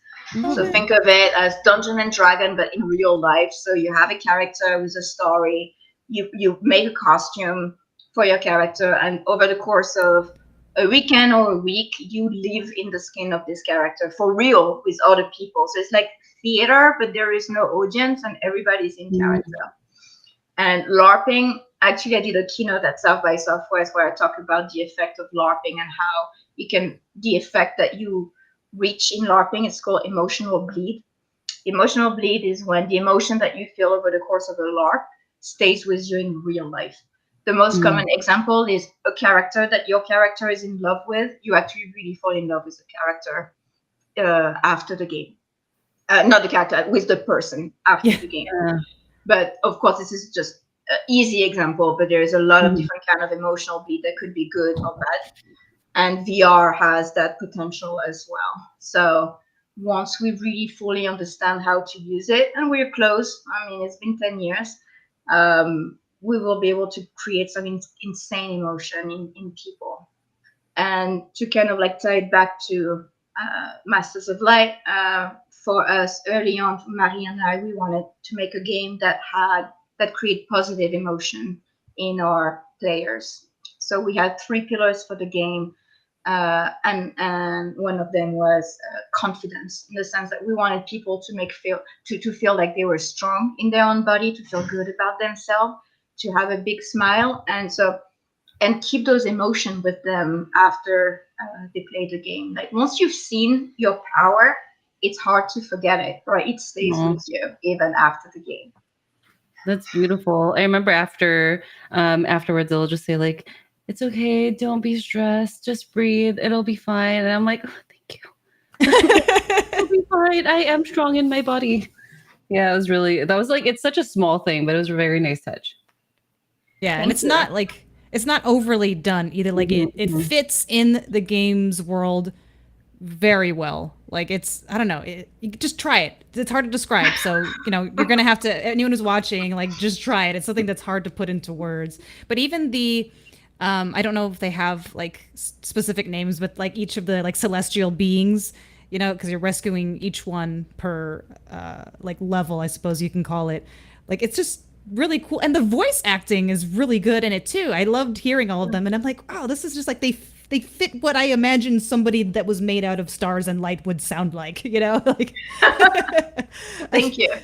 So think of it as Dungeon and Dragon, but in real life. So you have a character with a story. You make a costume for your character, and over the course of a weekend or a week, you live in the skin of this character for real with other people. So it's like theater, but there is no audience, and everybody's in character. And LARPing, actually, I did a keynote at South by Southwest where I talk about the effect of LARPing and how the effect that you reach in LARPing is called emotional bleed. Emotional bleed is when the emotion that you feel over the course of a LARP stays with you in real life. The most common example is a character that your character is in love with. You actually really fall in love with the character after the game. Not the character, with the person after the game. But of course, this is just an easy example, but there is a lot of different kind of emotional bleed that could be good or bad. And VR has that potential as well. So once we really fully understand how to use it, and we're close, I mean, it's been 10 years, we will be able to create some insane emotion in people. And to kind of like tie it back to Masters of Light, for us early on, Marie and I, we wanted to make a game that create positive emotion in our players. So we had 3 pillars for the game. And one of them was confidence, in the sense that we wanted people to feel like they were strong in their own body, to feel good about themselves, to have a big smile, and keep those emotions with them after they play the game. Like once you've seen your power, it's hard to forget it, right? It stays with you even after the game. That's beautiful. I remember afterwards they'll just say like, "It's okay, don't be stressed, just breathe, it'll be fine." And I'm like, oh, "Thank you, it'll be fine. I am strong in my body." Yeah, that was like, it's such a small thing, but it was a very nice touch. Yeah, and it's not like it's not overly done either. Like it fits in the game's world very well. Like it's, I don't know, you just try it. It's hard to describe. So, you're going to have to, anyone who's watching, like just try it. It's something that's hard to put into words. But even I don't know if they have like specific names, but like each of the like celestial beings, because you're rescuing each one per like level, I suppose you can call it. Like it's just really cool. And the voice acting is really good in it too. I loved hearing all of them. And I'm like, wow, this is just like they fit what I imagine somebody that was made out of stars and light would sound like, like. Thank you.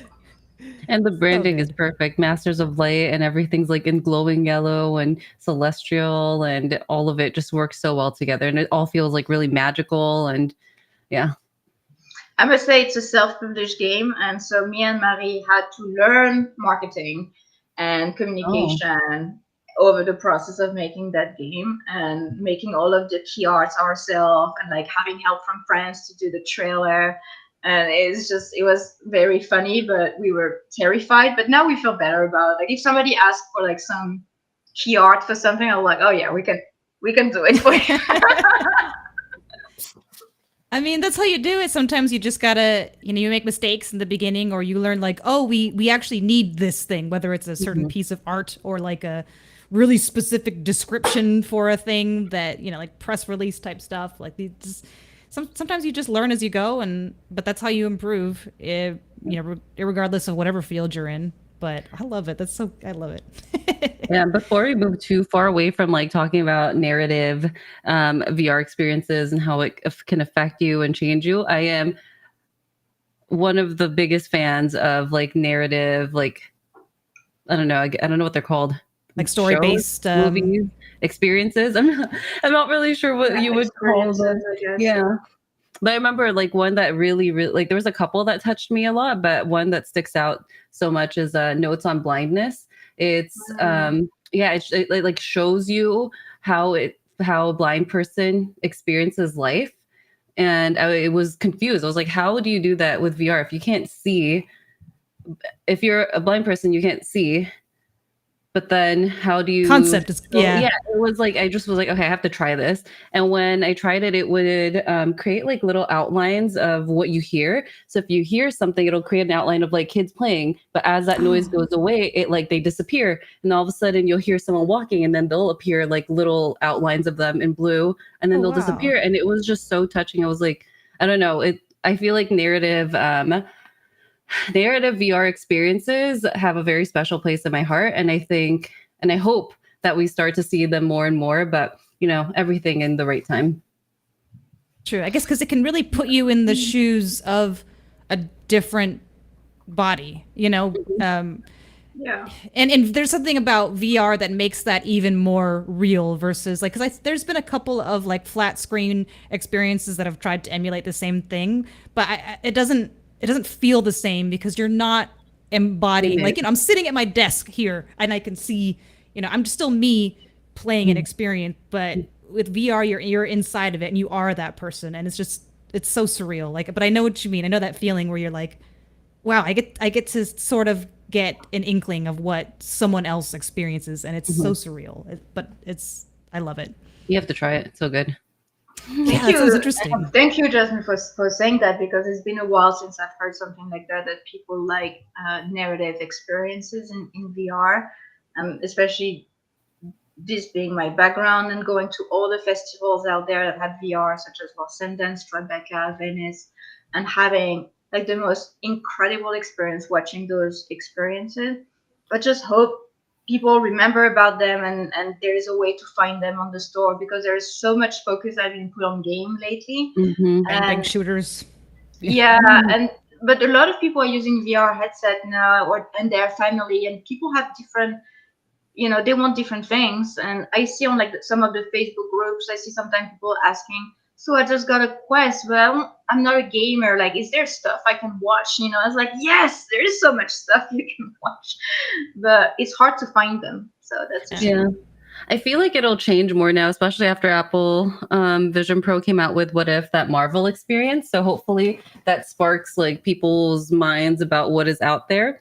And the branding is perfect. Masters of Light and everything's like in glowing yellow and celestial, and all of it just works so well together. And it all feels like really magical. And yeah. I must say it's a self-published game. And so me and Marie had to learn marketing and communication over the process of making that game, and making all of the key arts ourselves, and like having help from friends to do the trailer. And it was very funny, but we were terrified. But now we feel better about it. Like if somebody asked for like some key art for something, I'm like, oh yeah, we can do it for you. I mean, that's how you do it. Sometimes you just gotta, you make mistakes in the beginning, or you learn like, oh, we actually need this thing, whether it's a certain piece of art or like a really specific description for a thing that, like press release type stuff. Like sometimes you just learn as you go, but that's how you improve, regardless of whatever field you're in. But I love it. I love it. Yeah, before we move too far away from like talking about narrative VR experiences and how it can affect you and change you, I am one of the biggest fans of like narrative, like I don't know what they're called, like story-based movies, experiences. I'm not really sure what you would call them. Yeah. But I remember like one that really, like there was a couple that touched me a lot, but one that sticks out so much is Notes on Blindness. It's it like shows you how a blind person experiences life. And I was confused. I was like, how do you do that with VR if you can't see? If you're a blind person, you can't see. But then how do you concept is it was like I just was like, okay, I have to try this. And when I tried it, it would create like little outlines of what you hear. So if you hear something, it'll create an outline of like kids playing, but as that noise goes away, it like they disappear, and all of a sudden you'll hear someone walking, and then they'll appear like little outlines of them in blue, and then they'll disappear. And it was just so touching. I was like, I don't know, I feel like narrative VR experiences have a very special place in my heart. And I think, and I hope that we start to see them more and more, but everything in the right time. True. I guess because it can really put you in the shoes of a different body, Yeah. And there's something about VR that makes that even more real versus like, because there's been a couple of like flat screen experiences that have tried to emulate the same thing, but it doesn't feel the same because you're not embodying, like, I'm sitting at my desk here and I can see, I'm still me playing an experience, but with VR, you're inside of it and you are that person. And it's so surreal. Like, but I know what you mean. I know that feeling where you're like, wow, I get to sort of get an inkling of what someone else experiences. And it's so surreal, but I love it. You have to try it. It's so good. Thank you. Sounds interesting. Thank you, Jasmine, for saying that, because it's been a while since I've heard something like that people like narrative experiences in VR, especially this being my background and going to all the festivals out there that had VR, such as Los Sundance, Tribeca, Venice, and having like the most incredible experience watching those experiences. But just hope people remember about them, and there is a way to find them on the store, because there is so much focus that's been put on game lately. Mhm. Bang bang And shooters. yeah, and but a lot of people are using VR headset now, and their family, and people have different, they want different things. And I see on like some of the Facebook groups, I see sometimes people asking, so I just got a Quest, but I'm not a gamer. Like, is there stuff I can watch? I was like, yes, there is so much stuff you can watch, but it's hard to find them. So that's a shame. Yeah. I feel like it'll change more now, especially after Apple Vision Pro came out with What If, that Marvel experience. So hopefully that sparks like people's minds about what is out there.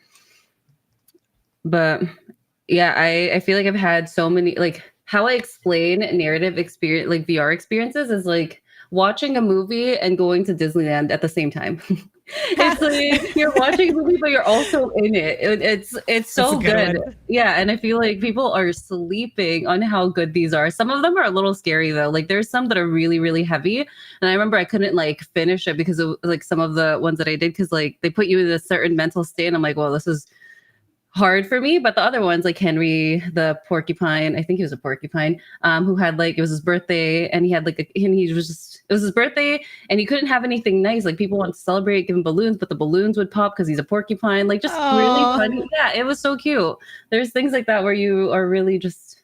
But yeah, I feel like I've had so many, like how I explain narrative experience, like VR experiences is like watching a movie and going to Disneyland at the same time. It's like you're watching a movie, but you're also in it. It's so That's a good good. one. Yeah, and I feel like people are sleeping on how good these are. Some of them are a little scary though. Like there's some that are really, really heavy. And I remember I couldn't like finish it because of like some of the ones that I did, because like they put you in a certain mental state. And I'm like, well, this is hard for me. But the other ones, like Henry the porcupine, I think he was a porcupine, who had like, it was his birthday, and he had like and he was just, it was his birthday and he couldn't have anything nice. Like people want to celebrate, give him balloons, but the balloons would pop because he's a porcupine. Like just really Aw. funny. Yeah, it was so cute. There's things like that where you are really just,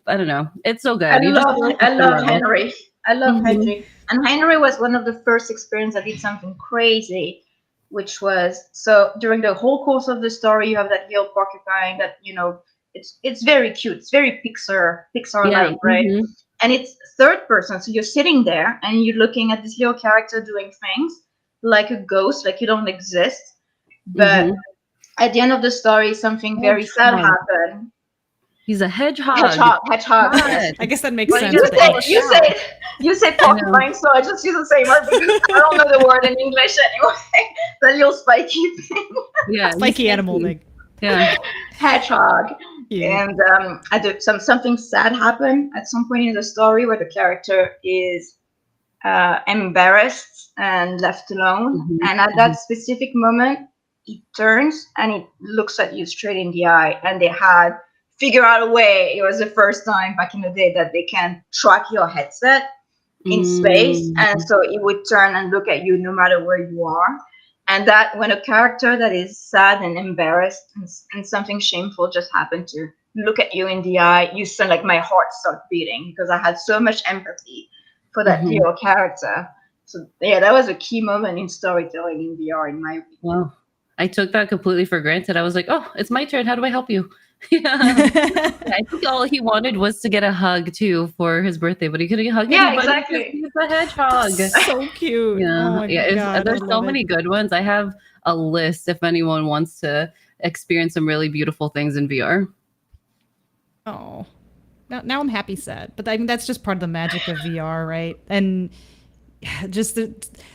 I don't know, it's so I good. You just love feel like I it's love tomorrow. Henry. I love Mhm. Henry. And Henry was one of the first experience that did something crazy, which was, so during the whole course of the story, you have that little porcupine that, it's very cute. It's very Pixar Yeah. like, right? Mhm. And it's third person. So you're sitting there and you're looking at this little character doing things like a ghost, like you don't exist. But Mhm. at the end of the story, something very sad Hedgehog. happened. He's a hedgehog. Hedgehog, yes. God. I guess that makes Why sense you You with just the say call it H. you out? say you say I know. porcupine, so I just use the same word because I don't know the word in English anyway. The little spiky thing, Yeah. he's Spiky animal spiky. thing. Yeah. hedgehog, Yeah. and something sad happened at some point in the story where the character is embarrassed and left alone, Mhm. and at that specific moment, it turns and it looks at you straight in the eye, and they had figured out a way. It was the first time back in the day that they can track your headset in space, and Mm. so it would turn and look at you no matter where you are. And that when a character that is sad and embarrassed, and something shameful just happened to look at you in the eye, you sound like my heart started beating because I had so much empathy for that Mhm. little character. So yeah, that was a key moment in storytelling in VR, in my opinion. Wow. I took that completely for granted. I was like, oh, it's my turn. How do I help you? Yeah. Yeah, I think all he wanted was to get a hug too for his birthday, but he couldn't hug Yeah, anybody because exactly. he's a hedgehog. So cute. Yeah. Oh my Yeah. god, I There's so love many it. good ones. I have a list if anyone wants to experience some really beautiful things in VR. Oh. Now I'm happy sad. But I mean that's just part of the magic of VR, right? And just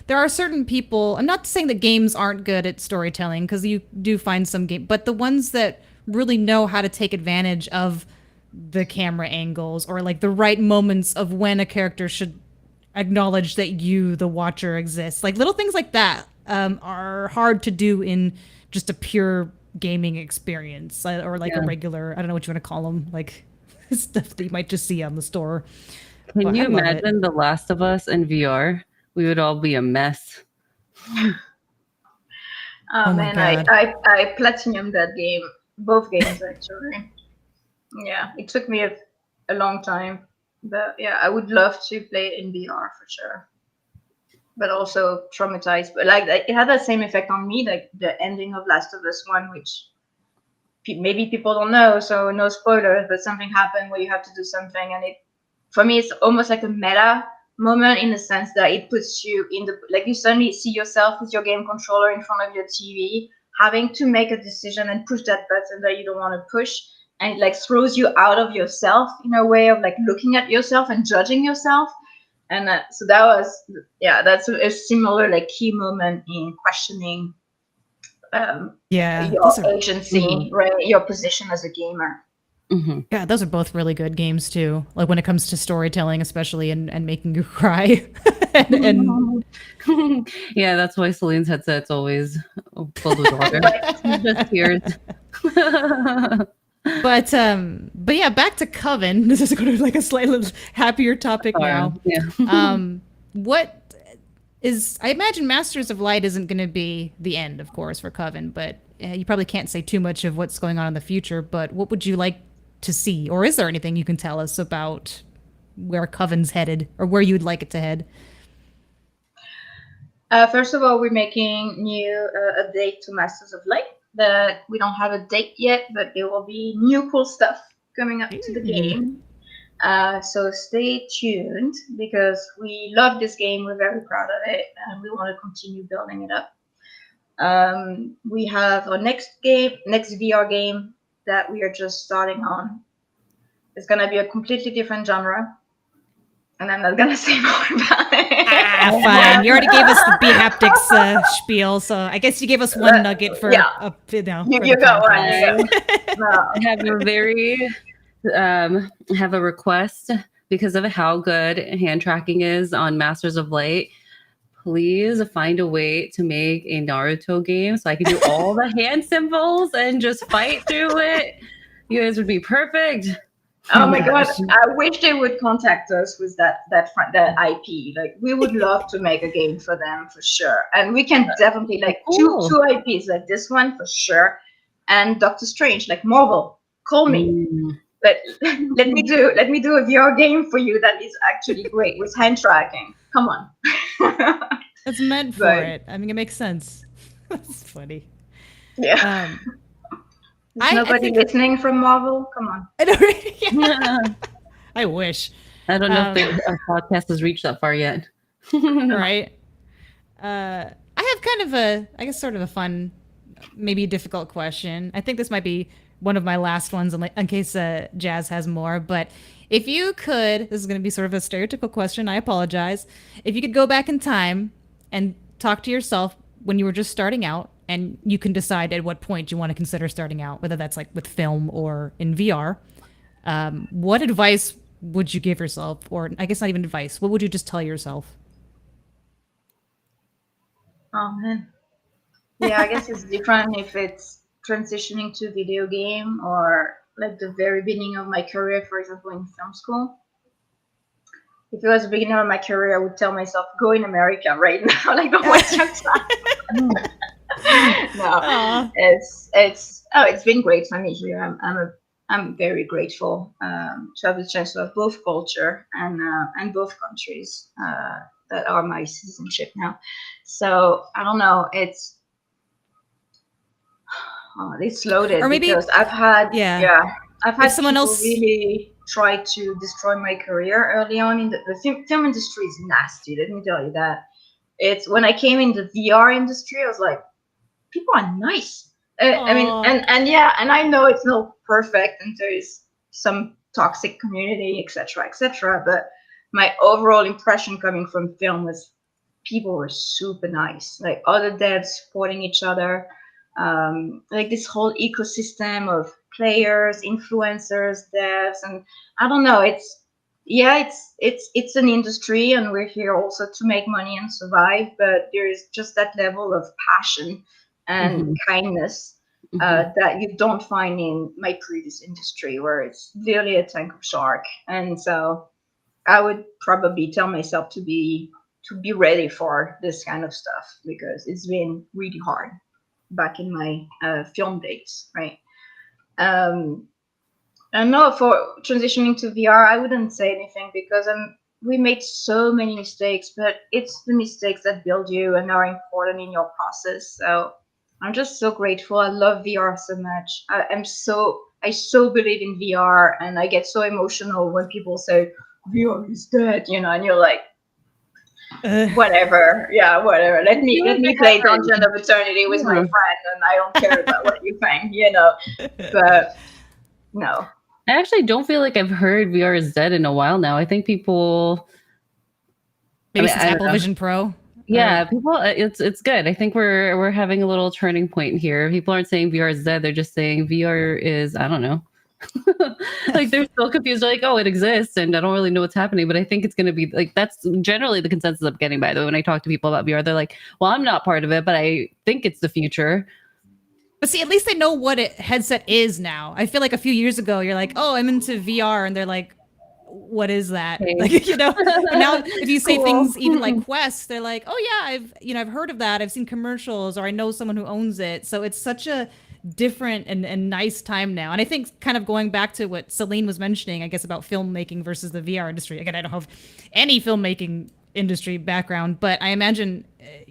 there are certain people, I'm not saying that games aren't good at storytelling, because you do find some game, but the ones that really know how to take advantage of the camera angles, or like the right moments of when a character should acknowledge that you, the watcher, exists, like little things like that, are hard to do in just a pure gaming experience, or like a Yeah. regular, I don't know what you want to call them, like stuff that you might just see on the store. Can But you I love it. imagine The Last of Us in VR? We would all be a mess. Oh my Man, I, God. I platinum that game, both games actually. Yeah, it took me a long time, but yeah, I would love to play it in VR for sure. But also traumatized, but like it had that same effect on me, like the ending of Last of Us One, which maybe people don't know, so no spoilers. But something happened where you have to do something, and for me, it's almost like a meta moment in the sense that it puts you in the, like you suddenly see yourself with your game controller in front of your TV, having to make a decision and push that button that you don't want to push, and it like throws you out of yourself in a way of like looking at yourself and judging yourself. And so that was, yeah, that's a similar like key moment in questioning Yeah, your those are agency, right? Your position as a gamer. Mhm. yeah, those are both really good games too. Like when it comes to storytelling, especially, and making you cry. and Yeah, that's why Celine's headset's always filled with water. Just tears. But yeah, back to Coven. This is going to like a slightly happier topic now. Yeah. What is, I imagine Masters of Light isn't going to be the end, of course, for Coven, but you probably can't say too much of what's going on in the future. But what would you like to see, or is there anything you can tell us about where Coven's headed, or where you'd like it to head? First of all, we're making new update to Masters of Light. That we don't have a date yet, but there will be new cool stuff coming up to the game. So stay tuned, because we love this game. We're very proud of it, and we want to continue building it up. We have our next VR game that we are just starting on. It's gonna be a completely different genre, and I'm not gonna say more about it. Fine. You already gave us the Bhaptics spiel, so I guess you gave us one nugget for Yeah. you know. You got one. I have a very have a request because of how good hand tracking is on Masters of Light. Please find a way to make a Naruto game so I can do all the hand symbols and just fight through it. You guys would be perfect. Oh my god! I wish they would contact us with that IP. Like, we would love to make a game for them for sure, and we can definitely like Cool. two IPs, like this one for sure, and Doctor Strange, like Marvel. Call me. Let me do a VR game for you that is actually great with hand tracking. Come on. It's meant for But- it. I mean, it makes sense. That's funny. Yeah. I Nobody think- listening from Marvel? Come on. I don't I wish. I don't know if our podcast has reached that far yet. Right. I have kind of I guess sort of a fun, maybe difficult question. I think this might be one of my last ones in case Jazz has more. But if you could, this is going to be sort of a stereotypical question. I apologize. If you could go back in time and talk to yourself when you were just starting out, and you can decide at what point you want to consider starting out, whether that's like with film or in VR, what advice would you give yourself? Or I guess not even advice. What would you just tell yourself? Oh man. Yeah, I guess it's different if it's transitioning to video game or like the very beginning of my career, for example, in film school. If it was the beginning of my career, I would tell myself, go in America right now, like don't waste your time. No, it's been great for me here. I'm very grateful to have the chance to have both culture and both countries that are my citizenship now. So I don't know, it's loaded, Or maybe- because I've had I've had someone people else- really try to destroy my career early on in the film industry is nasty. Let me tell you that. It's when I came in the VR industry, I was like, people are nice. I mean, Aw. and I know it's not perfect, and there is some toxic community, etc. But my overall impression coming from film was people were super nice, like other devs supporting each other, like this whole ecosystem of players, influencers, devs, and I don't know. It's an industry, and we're here also to make money and survive. But there is just that level of passion and kindness that you don't find in my previous industry, where it's literally a tank of shark. And so I would probably tell myself to be ready for this kind of stuff, because it's been really hard back in my film days, right? And no, for transitioning to VR, I wouldn't say anything, because we made so many mistakes, but it's the mistakes that build you and are important in your process. So I'm just so grateful. I love VR so much. I so believe in VR, and I get so emotional when people say VR is dead, and you're like, whatever. Yeah, whatever. Let me play Dungeon of Eternity with my friend, and I don't care about what you think, But no. I actually don't feel like I've heard VR is dead in a while now. I think people Maybe I since don't Apple know. Vision Pro. Yeah, people. It's good. I think we're having a little turning point here. People aren't saying VR is dead; they're just saying VR is. I don't know. Like they're still confused. They're like, oh, it exists, and I don't really know what's happening. But I think it's going to be like that's generally the consensus I'm getting. By the way, when I talk to people about VR, they're like, well, I'm not part of it, but I think it's the future. But see, at least they know what a headset is now. I feel like a few years ago, you're like, oh, I'm into VR. And they're like, what is that? Okay. Like, but now if you say Cool. things even like Quest, they're like, oh yeah, I've heard of that. I've seen commercials or I know someone who owns it. So it's such a different and nice time now. And I think kind of going back to what Celine was mentioning, I guess about filmmaking versus the VR industry. Again, I don't have any filmmaking industry background, but I imagine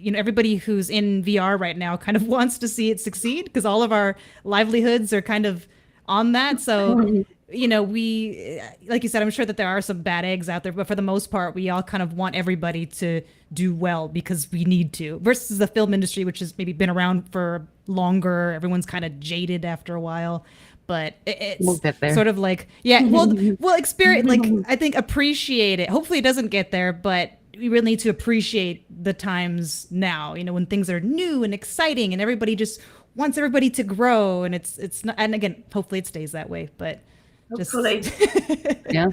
everybody who's in VR right now kind of wants to see it succeed because all of our livelihoods are kind of on that. So we, like you said, I'm sure that there are some bad eggs out there, but for the most part, we all kind of want everybody to do well because we need to, versus the film industry, which has maybe been around for longer. Everyone's kind of jaded after a while, but We'll get there. sort of like, yeah, we'll experience, like, I think appreciate it. Hopefully it doesn't get there, but we really need to appreciate the times now, when things are new and exciting and everybody just wants everybody to grow. And it's not, and again, hopefully it stays that way, but Hopefully. Yeah.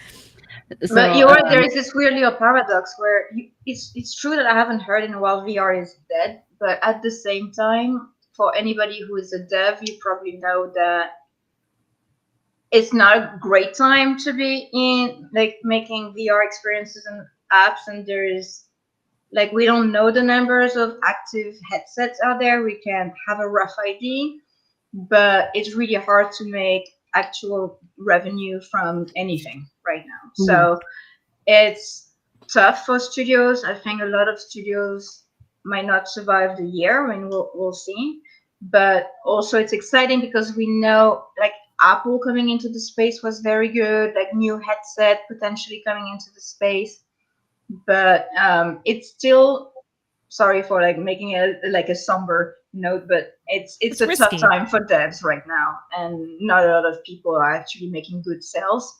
So, But you're right, there is this weird little paradox where it's true that I haven't heard in a while VR is dead, but at the same time, for anybody who is a dev, you probably know that it's not a great time to be in like making VR experiences and apps, and there is like we don't know the numbers of active headsets out there. We can have a rough idea, but it's really hard to make actual revenue from anything right now. So it's tough for studios. I think a lot of studios might not survive the year. I mean, we'll see. But also it's exciting because we know like Apple coming into the space was very good, like new headset potentially coming into the space. But it's still, sorry for like making it like a somber note, but it's a risky. tough time for devs right now, and not a lot of people are actually making good sales.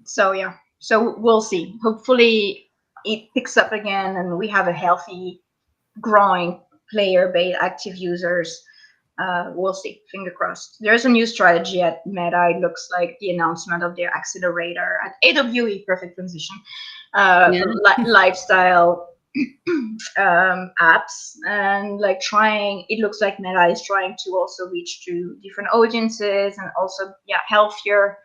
So yeah, so we'll see. Hopefully it picks up again and we have a healthy growing player base, active users. We'll see, finger crossed. There's a new strategy at Meta. It looks like the announcement of their accelerator at AWE, perfect transition, lifestyle apps, and like it looks like Meta is trying to also reach to different audiences and also healthier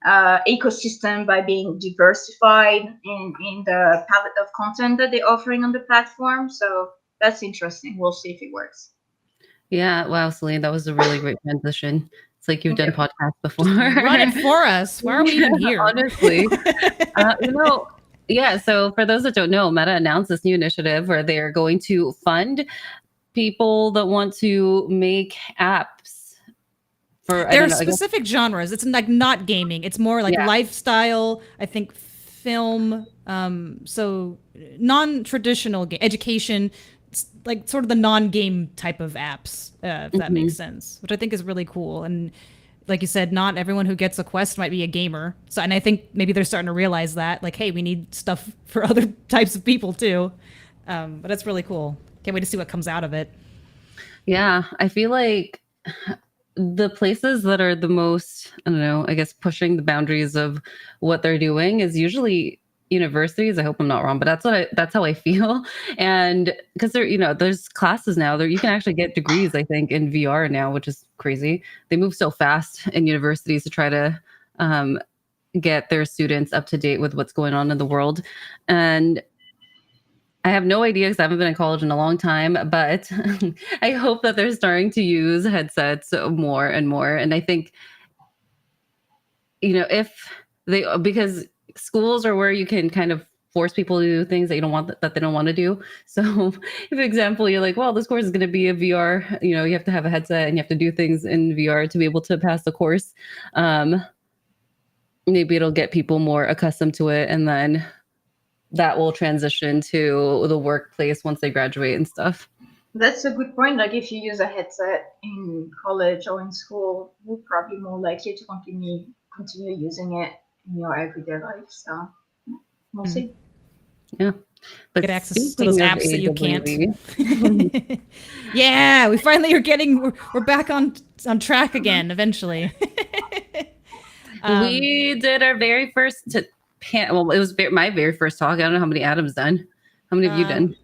ecosystem by being diversified in the palette of content that they're offering on the platform. So that's interesting. We'll see if it works. Yeah. Wow, Celine, that was a really great transition. It's like you've done podcasts before. Run it for us. Why are we even here? Honestly. Yeah. So for those that don't know, Meta announced this new initiative where they're going to fund people that want to make apps for there are specific genres. It's like not gaming. It's more like lifestyle, I think film, so non-traditional education, like sort of the non-game type of apps, if that makes sense, which I think is really cool. And like you said, not everyone who gets a Quest might be a gamer. So, and I think maybe they're starting to realize that, like, hey, we need stuff for other types of people too. But that's really cool. Can't wait to see what comes out of it. Yeah, I feel like the places that are the most, I don't know, I guess pushing the boundaries of what they're doing is usually universities. I hope I'm not wrong, but that's how I feel. And because there's classes now there, you can actually get degrees, I think, in VR now, which is crazy. They move so fast in universities to try to get their students up to date with what's going on in the world. And I have no idea because I haven't been in college in a long time, but I hope that they're starting to use headsets more and more. And I think, because schools are where you can kind of force people to do things that they don't want to do. So if, for example, you're like, well, this course is going to be a VR, you have to have a headset and you have to do things in VR to be able to pass the course. Maybe it'll get people more accustomed to it. And then that will transition to the workplace once they graduate and stuff. That's a good point. Like if you use a headset in college or in school, you're probably more likely to continue using it in your everyday life. So we'll see. Yeah. But get access to those apps that you can't. Yeah, we finally we're back on track again eventually. We did our very first it was my very first talk. I don't know how many Adam's done. How many have you done?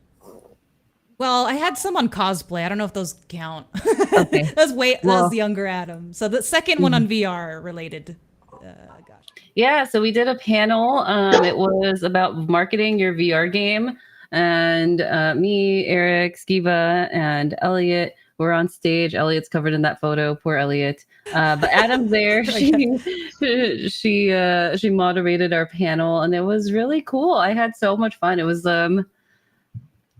Well, I had some on cosplay. I don't know if those count. Okay. That Well, was younger Adam. So the second one on VR related. Gosh. yeah, so we did a panel. It was about marketing your VR game, and me, Eric, Skiva, and Elliot were on stage. Elliot's covered in that photo. Poor Elliot. But Adam's there. She moderated our panel, and it was really cool. I had so much fun. It was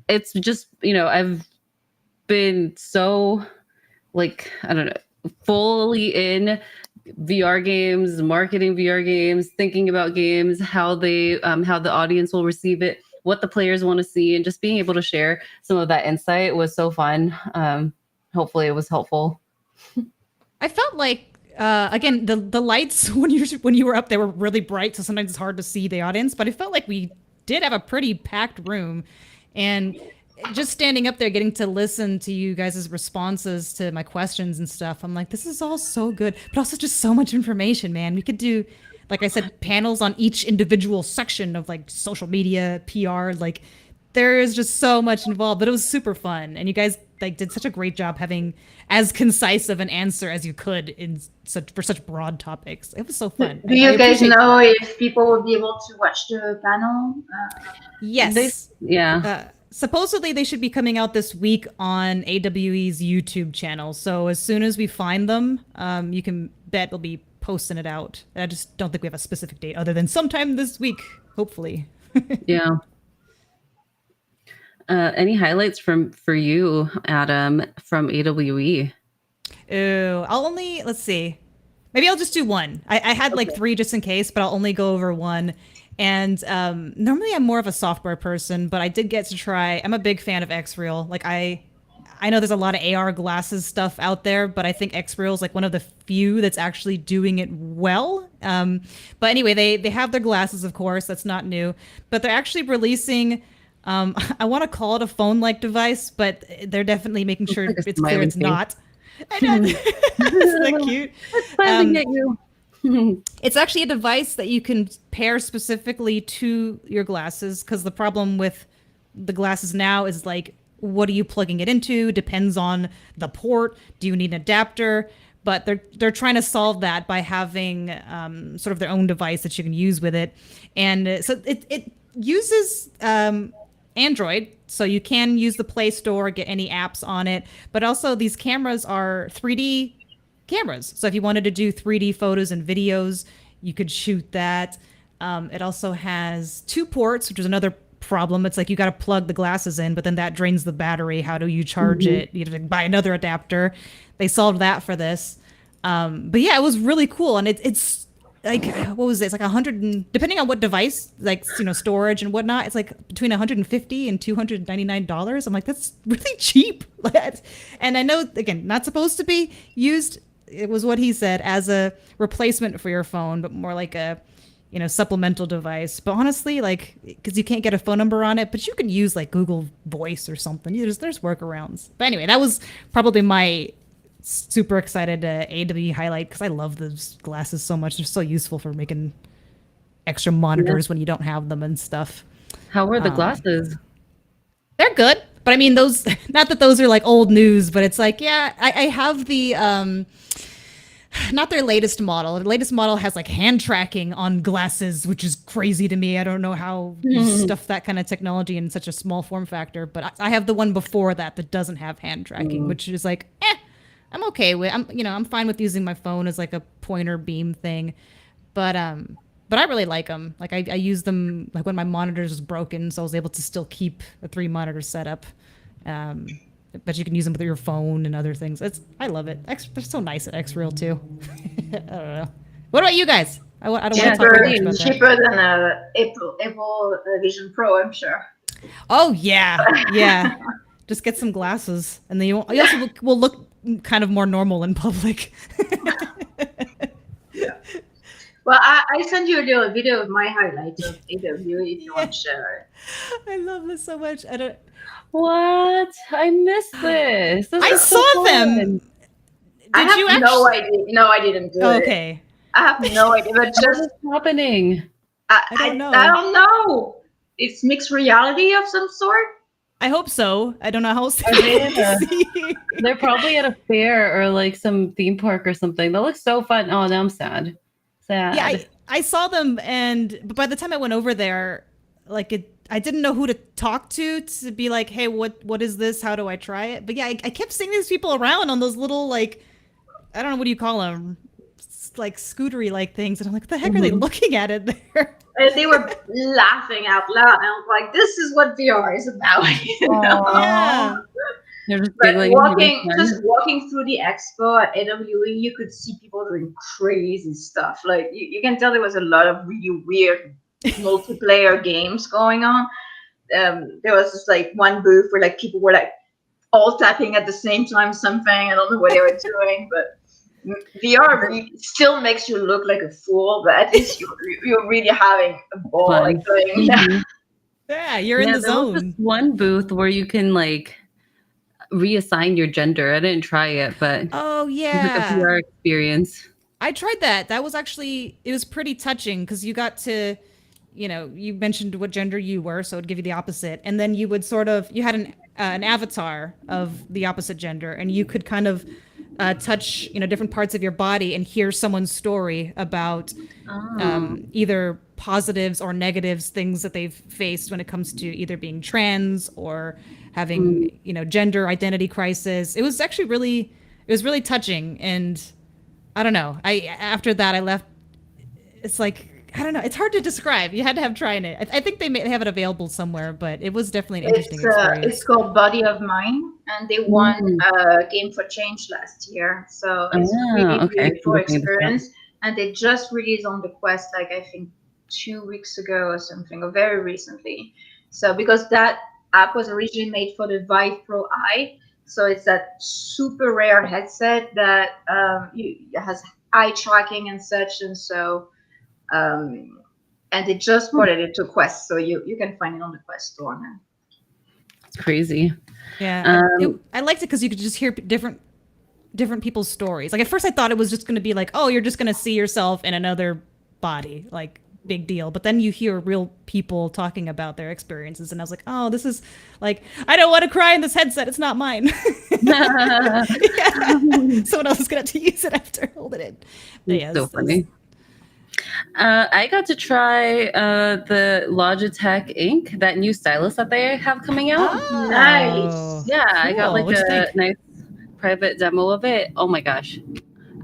it's just I've been so like I don't know fully in VR games, marketing VR games, thinking about games, how the audience will receive it, what the players want to see, and just being able to share some of that insight was so fun. Hopefully, it was helpful. I felt like again the lights when you were up there were really bright, so sometimes it's hard to see the audience. But I felt like we did have a pretty packed room, and just standing up there getting to listen to you guys' responses to my questions and stuff, I'm like, this is all so good, but also just so much information, man. We could do, like I said, panels on each individual section of like social media, PR, like there is just so much involved, but it was super fun. And you guys like did such a great job having as concise of an answer as you could in for such broad topics. It was so fun. Do you guys know if people will be able to watch the panel? Yes. Yeah. Supposedly they should be coming out this week on AWE's YouTube channel. So as soon as we find them, you can bet we'll be posting it out. I just don't think we have a specific date other than sometime this week, hopefully. Yeah. Any highlights for you, Adam, from AWE? Let's see. Maybe I'll just do one. I had like 3 just in case, but I'll only go over one. And normally I'm more of a software person, but I did get to try. I'm a big fan of Xreal. Like I know there's a lot of AR glasses stuff out there, but I think Xreal is like one of the few that's actually doing it well. But anyway, they have their glasses, of course. That's not new, but they're actually releasing. I want to call it a phone-like device, but they're definitely making sure it's clear it's not. I know. Isn't that cute? It's smiling at you. It's actually a device that you can pair specifically to your glasses, because the problem with the glasses now is like, what are you plugging it into? Depends on the port. Do you need an adapter? But they're trying to solve that by having sort of their own device that you can use with it. And so it uses Android, so you can use the Play Store, get any apps on it. But also these cameras are 3D cameras. So if you wanted to do 3D photos and videos, you could shoot that. It also has 2 ports, which is another problem. It's like you got to plug the glasses in, but then that drains the battery. How do you charge it? You have to buy another adapter. They solved that for this. But yeah, it was really cool. And it's like, what was it? It's like 100 and, depending on what device, like, storage and whatnot, it's like between $150 and $299. I'm like, that's really cheap. And I know, again, not supposed to be used, it was what he said, as a replacement for your phone, but more like a supplemental device. But honestly, like, because you can't get a phone number on it, but you can use like Google Voice or something. There's workarounds. But anyway, that was probably my super excited AWE highlight, because I love those glasses so much. They're so useful for making extra monitors when you don't have them and stuff. How were the glasses? They're good. But I mean, those, not that those are like old news, but it's like, yeah, I have the, not their latest model. The latest model has like hand tracking on glasses, which is crazy to me. I don't know how you stuff that kind of technology in such a small form factor, but I have the one before that doesn't have hand tracking, which is like, I'm okay with. I'm fine with using my phone as like a pointer beam thing, but I really like them. Like I use them like when my monitors is broken, so I was able to still keep a 3 monitor setup. But you can use them with your phone and other things. I love it. They're so nice at Xreal too. I don't know. What about you guys? I don't want to talk too much about that. Cheaper than Apple Vision Pro, I'm sure. Oh yeah. Just get some glasses, and then you also will look kind of more normal in public. Yeah. Well, I send you a little video of my highlights of AWE if you want to share it. I love this so much. What? I missed this. I saw them. I have no idea. No, I didn't do it. Okay. I have no idea. But just what's happening? I don't know. I don't know. It's mixed reality of some sort. I hope so. I don't know how else They're probably at a fair or like some theme park or something. That looks so fun. Oh, now I'm sad. Sad. Yeah, I saw them, but by the time I went over there, I didn't know who to talk to be like, hey, what is this? How do I try it? But yeah, I kept seeing these people around on those little, like, I don't know, what do you call them? Like scootery like things. And I'm like, what the heck are they looking at it there? And they were laughing out loud. And I was like, this is what VR is about. Yeah. Just walking through the expo at AWE, you could see people doing crazy stuff. Like you can tell there was a lot of really weird multiplayer games going on. There was just like one booth where like people were like all tapping at the same time something. I don't know what they were doing, but VR really still makes you look like a fool, but at least you're really having a ball. Like doing that. Yeah, you're in the zone. There was this one booth where you can like reassign your gender. I didn't try it, but oh yeah, it was like a VR experience. I tried that. That was actually, it was pretty touching because you got to, you mentioned what gender you were, so it'd give you the opposite, and then you would you had an avatar of the opposite gender, and you could kind of touch different parts of your body and hear someone's story about either positives or negatives, things that they've faced when it comes to either being trans or having gender identity crisis. It was actually really touching, and I don't know, after that I left. It's like, I don't know, it's hard to describe. You had to have tried it. I think they may have it available somewhere, but it was definitely an interesting experience. It's called Body of Mine, and they won Game for Change last year, so it's really beautiful experience. And they just released on the Quest, like I think 2 weeks ago or something, or very recently. So because that app was originally made for the Vive Pro Eye, so it's that super rare headset that has eye tracking and such, and so and they just ported it to Quest, so you can find it on the Quest store now. It's crazy. Yeah, I liked it because you could just hear different people's stories. Like at first I thought it was just going to be like, oh, you're just going to see yourself in another body, like big deal. But then you hear real people talking about their experiences, and I was like, oh, this is like, I don't want to cry in this headset. It's not mine. Someone else is going to use it after holding it. It's so funny. I got to try the Logitech Ink, that new stylus that they have coming out. Oh, nice. Yeah, cool. I got like a nice private demo of it. Oh my gosh.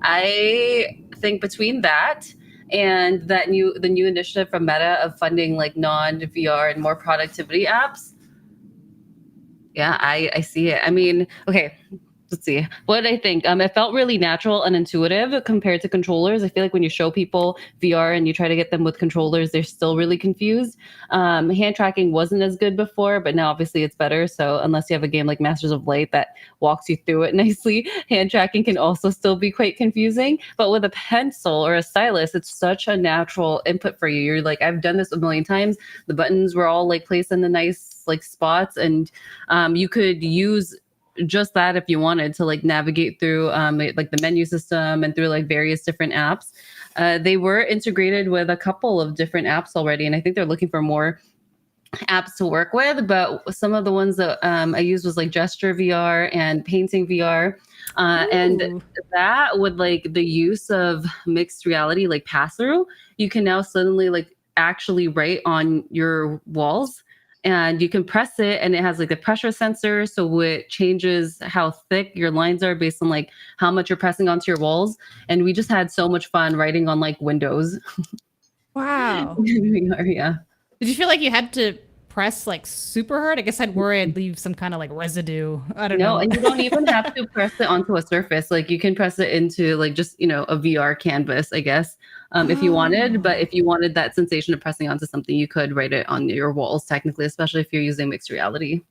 I think between that and the new initiative from Meta of funding like non-VR and more productivity apps. Yeah, I see it. I mean, okay, let's see. What did I think? It felt really natural and intuitive compared to controllers. I feel like when you show people VR and you try to get them with controllers, they're still really confused. Hand tracking wasn't as good before, but now obviously it's better. So unless you have a game like Masters of Light that walks you through it nicely, hand tracking can also still be quite confusing. But with a pencil or a stylus, it's such a natural input for you. You're like, I've done this a million times. The buttons were all like placed in the nice like spots, and you could use just that if you wanted to like navigate through like the menu system and through like various different apps. They were integrated with a couple of different apps already, and I think they're looking for more apps to work with. But some of the ones that I used was like gesture VR and painting VR, and that with like the use of mixed reality like pass through, you can now suddenly like actually write on your walls. And you can press it, and it has like a pressure sensor, so it changes how thick your lines are based on like how much you're pressing onto your walls. And we just had so much fun writing on like windows. Wow. Yeah. Did you feel like you had to press like super hard? I guess I'd worry I'd leave some kind of like residue. I don't know. No, and you don't even have to press it onto a surface. Like you can press it into like just, a VR canvas, I guess. If you wanted, but if you wanted that sensation of pressing onto something, you could write it on your walls technically, especially if you're using mixed reality.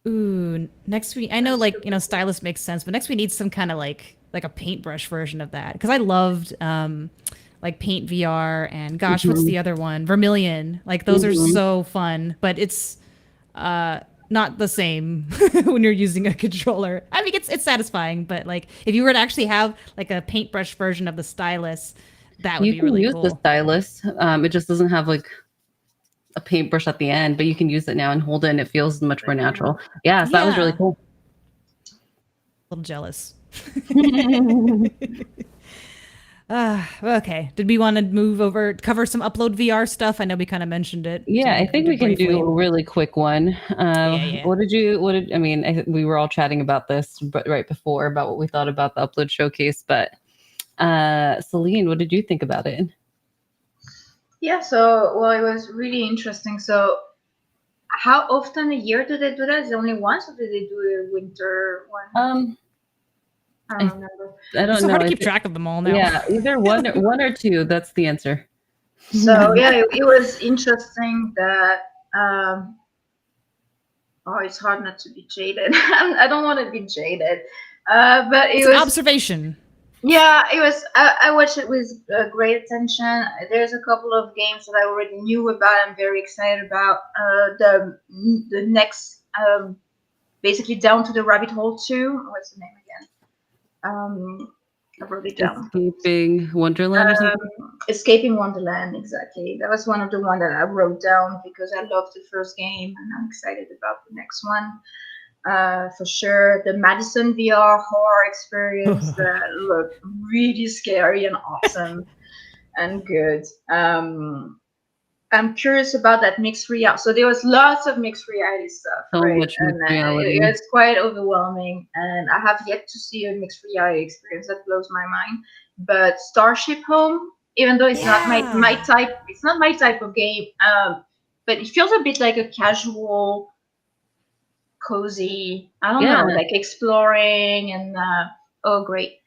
Ooh, next week, I know like, stylus makes sense, but next we need some kind of like a paintbrush version of that. Cause I loved, like Paint VR and gosh, what's the other one? Vermilion. Like those are so fun, but it's, not the same when you're using a controller. I mean, it's satisfying, but like if you were to actually have like a paintbrush version of the stylus, that would be really cool. You can use the stylus. It just doesn't have like a paintbrush at the end, but you can use it now and hold it and it feels much more natural. Yeah, so that was really cool. A little jealous. Okay. Did we want to move over, cover some UploadVR stuff? I know we kind of mentioned it. Yeah, I think we can do a really quick one. Yeah. We were all chatting about this right before about what we thought about the Upload Showcase, but Celine, what did you think about it? Yeah, so, well, it was really interesting. So how often a year do they do that? Is it only once, or do they do a winter one? I don't remember. I don't know. It's so hard to keep track of them all now. Yeah, either one or two. That's the answer. So yeah, it was interesting that. It's hard not to be jaded. I don't want to be jaded, but it was an observation. Yeah, it was. I watched it with great attention. There's a couple of games that I already knew about. I'm very excited about. The next, basically Down to the Rabbit Hole 2. What's the name again? I wrote it down. Escaping Wonderland or something? Escaping Wonderland, exactly. That was one of the ones that I wrote down because I loved the first game and I'm excited about the next one. For sure, the Madison VR horror experience that looked really scary and awesome and good. I'm curious about that mixed reality. So there was lots of mixed reality stuff, right? Much mixed reality. It's quite overwhelming, and I have yet to see a mixed reality experience that blows my mind. But Starship Home, even though it's not my type, it's not my type of game. But it feels a bit like a casual, cozy, I don't know, like exploring and great.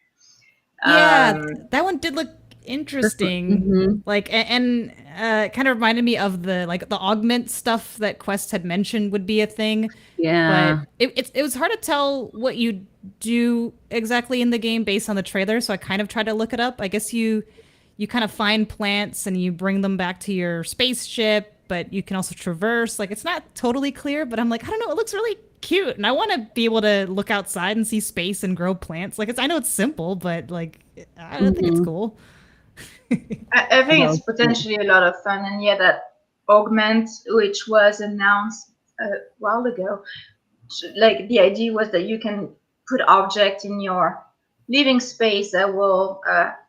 That one did look interesting. Like and kind of reminded me of the augment stuff that Quest had mentioned would be a thing. Yeah, but it was hard to tell what you do exactly in the game based on the trailer, so I kind of tried to look it up. I guess you kind of find plants and you bring them back to your spaceship, but you can also traverse. Like, it's not totally clear, but I'm like, I don't know, it looks really cute, and I want to be able to look outside and see space and grow plants. Like, I know it's simple, but like, I don't think it's cool. I think it's potentially a lot of fun, and that augment, which was announced a while ago, like the idea was that you can put objects in your living space that will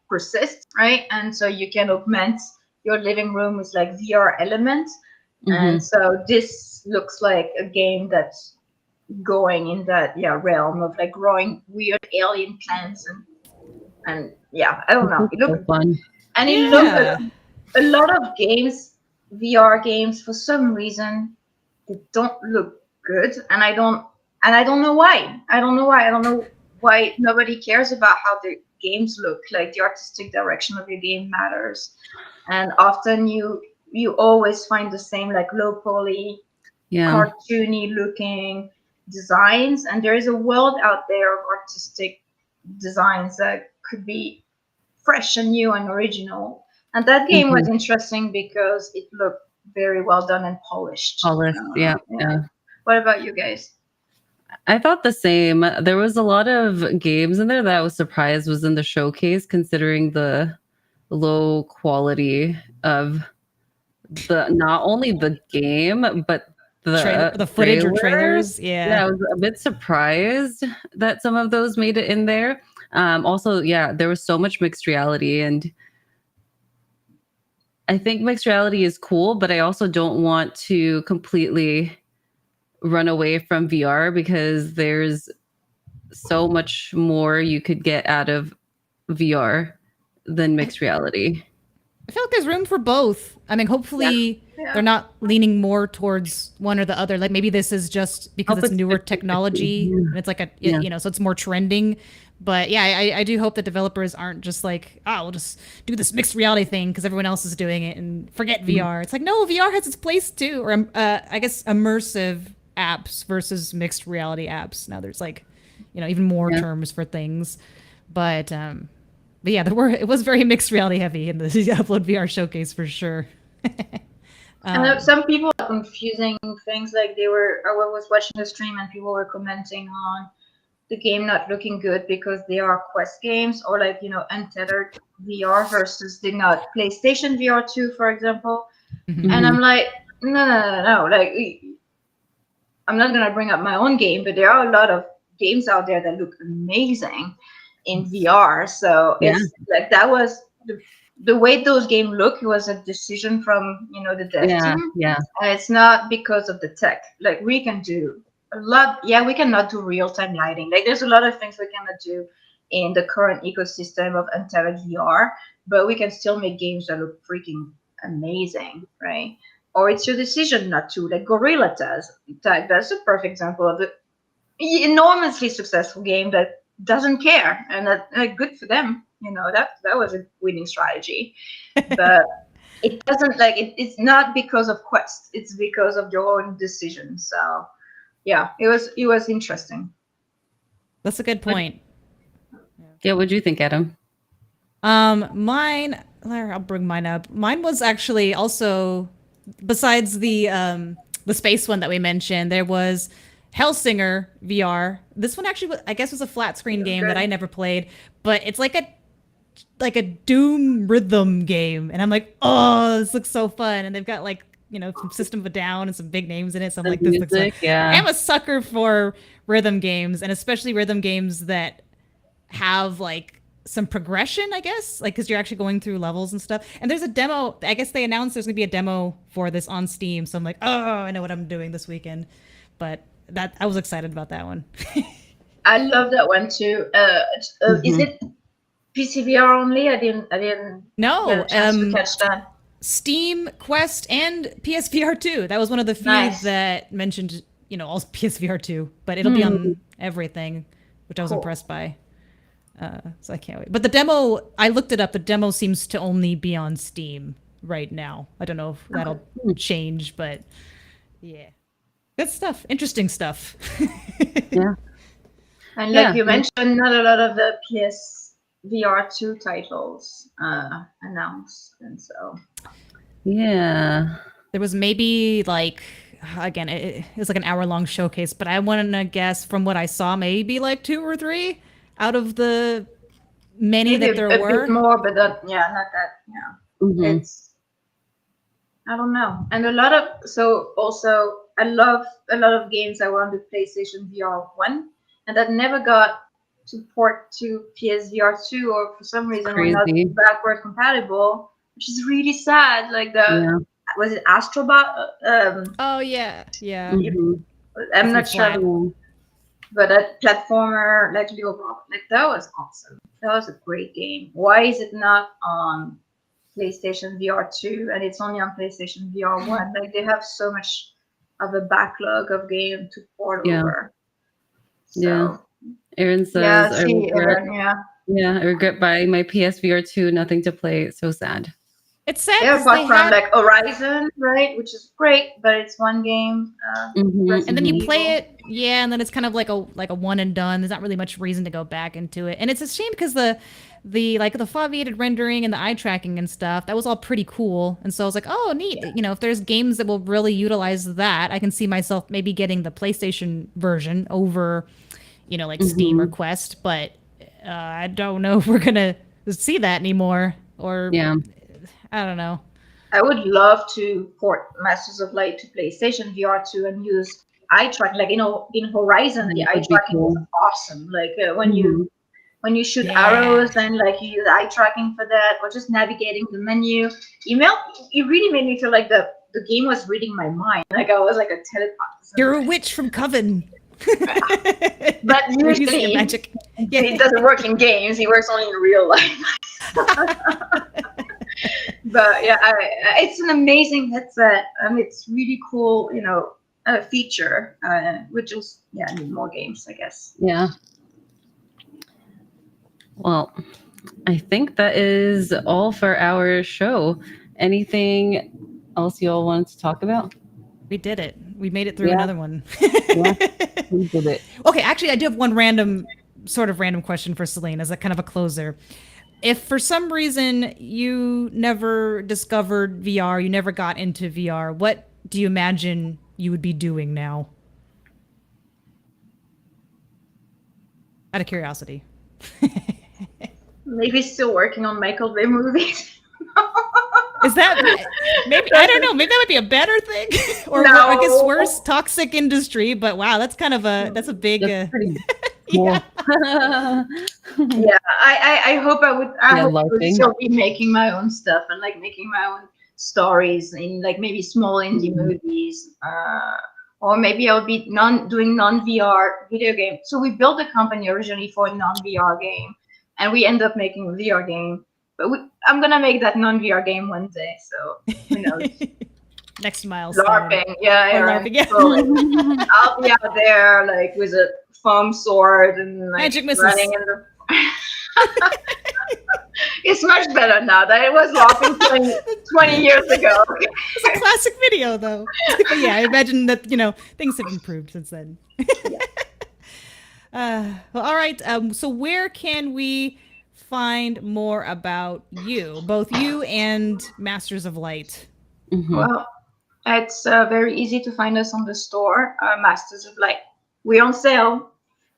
persist, right? And so you can augment your living room with like VR elements. And so this looks like a game that's going in that realm of like growing weird alien plants and I don't know. It looked fun. And it looked a lot of games, VR games, for some reason, they don't look good, and I don't know why. I don't know why nobody cares about how the games look. Like, the artistic direction of your game matters, and often you always find the same like low poly, cartoony looking designs, and there is a world out there of artistic designs that could be fresh and new and original. And that game was interesting because it looked very well done and polished. Yeah. What about you guys? I thought the same. There was a lot of games in there that I was surprised was in the showcase, considering the low quality of not only the game, but the footage or trailers. I was a bit surprised that some of those made it in there. Also, there was so much mixed reality, and I think mixed reality is cool, but I also don't want to completely run away from VR because there's so much more you could get out of VR than mixed reality. I feel like there's room for both. I mean, hopefully they're not leaning more towards one or the other. Like, maybe this is just because it's newer technology and it's like so it's more trending. But I do hope that developers aren't just like, we'll just do this mixed reality thing because everyone else is doing it and forget VR. It's like, no, VR has its place too. Or I guess immersive apps versus mixed reality apps. Now there's like, even more terms for things. But it was very mixed reality heavy in the UploadVR showcase for sure. And some people are confusing things. Like, I was watching the stream and people were commenting on the game not looking good because they are Quest games, or like, untethered VR versus the not PlayStation VR 2, for example. And I'm like, No. Like, I'm not gonna bring up my own game, but there are a lot of games out there that look amazing in VR. So Yeah. it's like that was the way those games look was a decision from the dev Yeah. team. Yeah. And it's not because of the tech. Like, we can do a lot. Yeah, we cannot do real-time lighting. Like, there's a lot of things we cannot do in the current ecosystem of Untitled VR, but we can still make games that look freaking amazing, right? Or it's your decision not to, like Gorilla does. That's a perfect example of an enormously successful game that doesn't care, and that good for them. That was a winning strategy, but it doesn't it's not because of Quest. It's because of your own decision. So yeah, it was interesting. That's a good point. Yeah. What'd you think, Adam? Mine. I'll bring mine up. Mine was actually also, besides the space one that we mentioned, there was Hellsinger VR. This one actually, I guess, was a flat screen game that I never played, but it's like a Doom rhythm game, and I'm like, oh, this looks so fun. And they've got like some System of a Down and some big names in it, so I'm The like, this looks fun. music, yeah. I'm a sucker for rhythm games, and especially rhythm games that have like some progression, I guess, like because you're actually going through levels and stuff. And there's a demo. I guess they announced there's gonna be a demo for this on Steam, so I'm like, oh, I know what I'm doing this weekend. But that I was excited about that one. I love that one too. Is it PCVR only? I didn't No, get a chance to catch that. Steam, Quest, and PSVR 2. That was one of the few that mentioned, all PSVR 2, but it'll be on everything, which I was impressed by. So I can't wait. But the demo, I looked it up. The demo seems to only be on Steam right now. I don't know if that'll change, but yeah. Good stuff. Interesting stuff. Yeah. And like you mentioned, not a lot of the PSVR 2 titles announced, and so Yeah. There was maybe like, again, it's like an hour-long showcase, but I want to guess from what I saw, maybe like 2 or 3 out of the many maybe that there were. A bit more, but not that. Yeah, it's, I don't know. And also I love a lot of games that were on the PlayStation VR 1 and that never got to port to PSVR 2, or for some reason were not backward compatible, which is really sad. Like was it Astrobot? Oh yeah. I'm not sure, but that platformer, like Leo Rock, like that was awesome. That was a great game. Why is it not on PlayStation VR 2 and it's only on PlayStation VR 1? Like, they have so much of a backlog of game to port over. So, Aaron says, I regret buying my PSVR 2, nothing to play. It's so sad. It's sad. Yeah, apart from like Horizon, right, which is great, but it's one game. And then you play it, and then it's kind of like a one and done. There's not really much reason to go back into it, and it's a shame because the foveated rendering and the eye tracking and stuff, that was all pretty cool. And so I was like, oh, neat. If there's games that will really utilize that, I can see myself maybe getting the PlayStation version over, like Steam or Quest. But I don't know if we're gonna see that anymore, or I don't know. I would love to port Masters of Light to PlayStation VR 2 and use eye tracking. Like, in Horizon, the eye tracking was awesome. Like when you shoot arrows and like you use eye tracking for that, or just navigating the menu. It really made me feel like the game was reading my mind. Like I was like a telepath. You're a witch from Coven. But usually magic. It doesn't work in games. It works only in real life. But it's an amazing headset, and it's really cool, feature. We just need more games, I guess. Yeah. Well, I think that is all for our show. Anything else you all wanted to talk about? We did it. We made it through another one. We did it. Okay, actually, I do have one random question for Celine as a kind of a closer. If for some reason you never discovered VR, you never got into VR, what do you imagine you would be doing now? Out of curiosity. Maybe still working on Michael Bay movies. Is that maybe? I don't know. Maybe that would be a better thing, or No. I guess worse, toxic industry. But wow, that's kind of that's a big. That's pretty Yeah. Yeah, I hope I would LARPing. still be making my own stuff and like making my own stories in like maybe small indie movies, or maybe I would be doing non-VR video game. So we built a company originally for a non-VR game, and we end up making a VR game. But I'm gonna make that non-VR game one day. So who knows? Next milestone. LARPing, yeah, Or right. LARPing, yeah. So I'll be out there like with a foam sword and like Magic missiles. running in the. It's much better now than it was LARPing 20 years ago. It's a classic video, though. But yeah, I imagine that things have improved since then. Well, all right. So where can we find more about you, both you and Masters of Light? Well, it's very easy to find us on the store, Masters of Light. We're on sale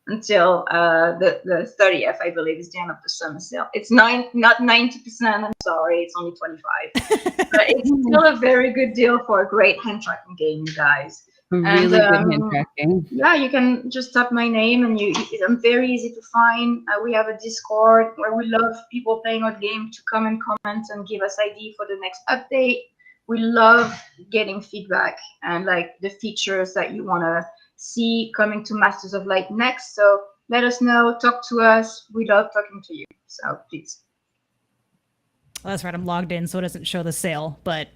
until the 30th, I believe, is the end of the summer sale. It's not 90%. I'm sorry, it's only 25. But it's still a very good deal for a great hand tracking game, you guys. Really good hand tracking. Yeah, you can just type my name, and I'm very easy to find. We have a Discord where we love people playing our game to come and comment and give us idea for the next update. We love getting feedback and like the features that you want to see coming to Masters of Light next. So let us know, talk to us. We love talking to you. So please. Well, that's right. I'm logged in, so it doesn't show the sale. But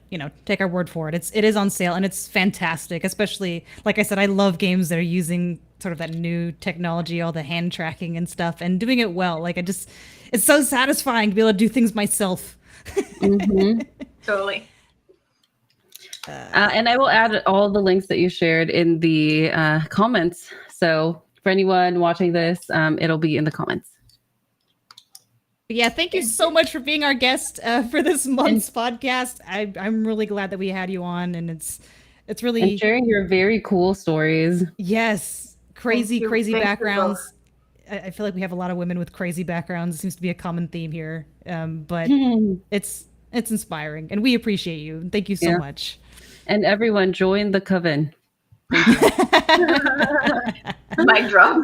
take our word for it. It is on sale, and it's fantastic. Especially, like I said, I love games that are using sort of that new technology, all the hand tracking and stuff, and doing it well. Like it's so satisfying to be able to do things myself. Totally. And I will add all the links that you shared in the comments. So for anyone watching this, it'll be in the comments. Yeah, thank you so much for being our guest for this month's podcast. I'm really glad that we had you on, and it's really and sharing your very cool stories. Yes, crazy Thank backgrounds. I feel like we have a lot of women with crazy backgrounds. It seems to be a common theme here, but it's inspiring, and we appreciate you. Thank you so much. And everyone, join the Coven. Mic drop.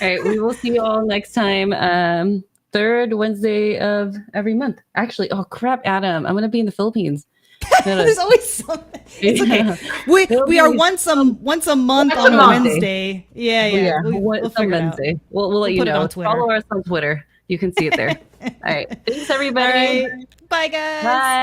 All right, we will see you all next time. Third Wednesday of every month. Actually, oh crap, Adam, I'm gonna be in the Philippines. There's always something. It's okay. We are once a month on a Wednesday. Yeah. We'll figure Wednesday. it out. We'll let you put it know. on Twitter. Follow us on Twitter. You can see it there. All right. Thanks, everybody. All right. Bye, guys. Bye.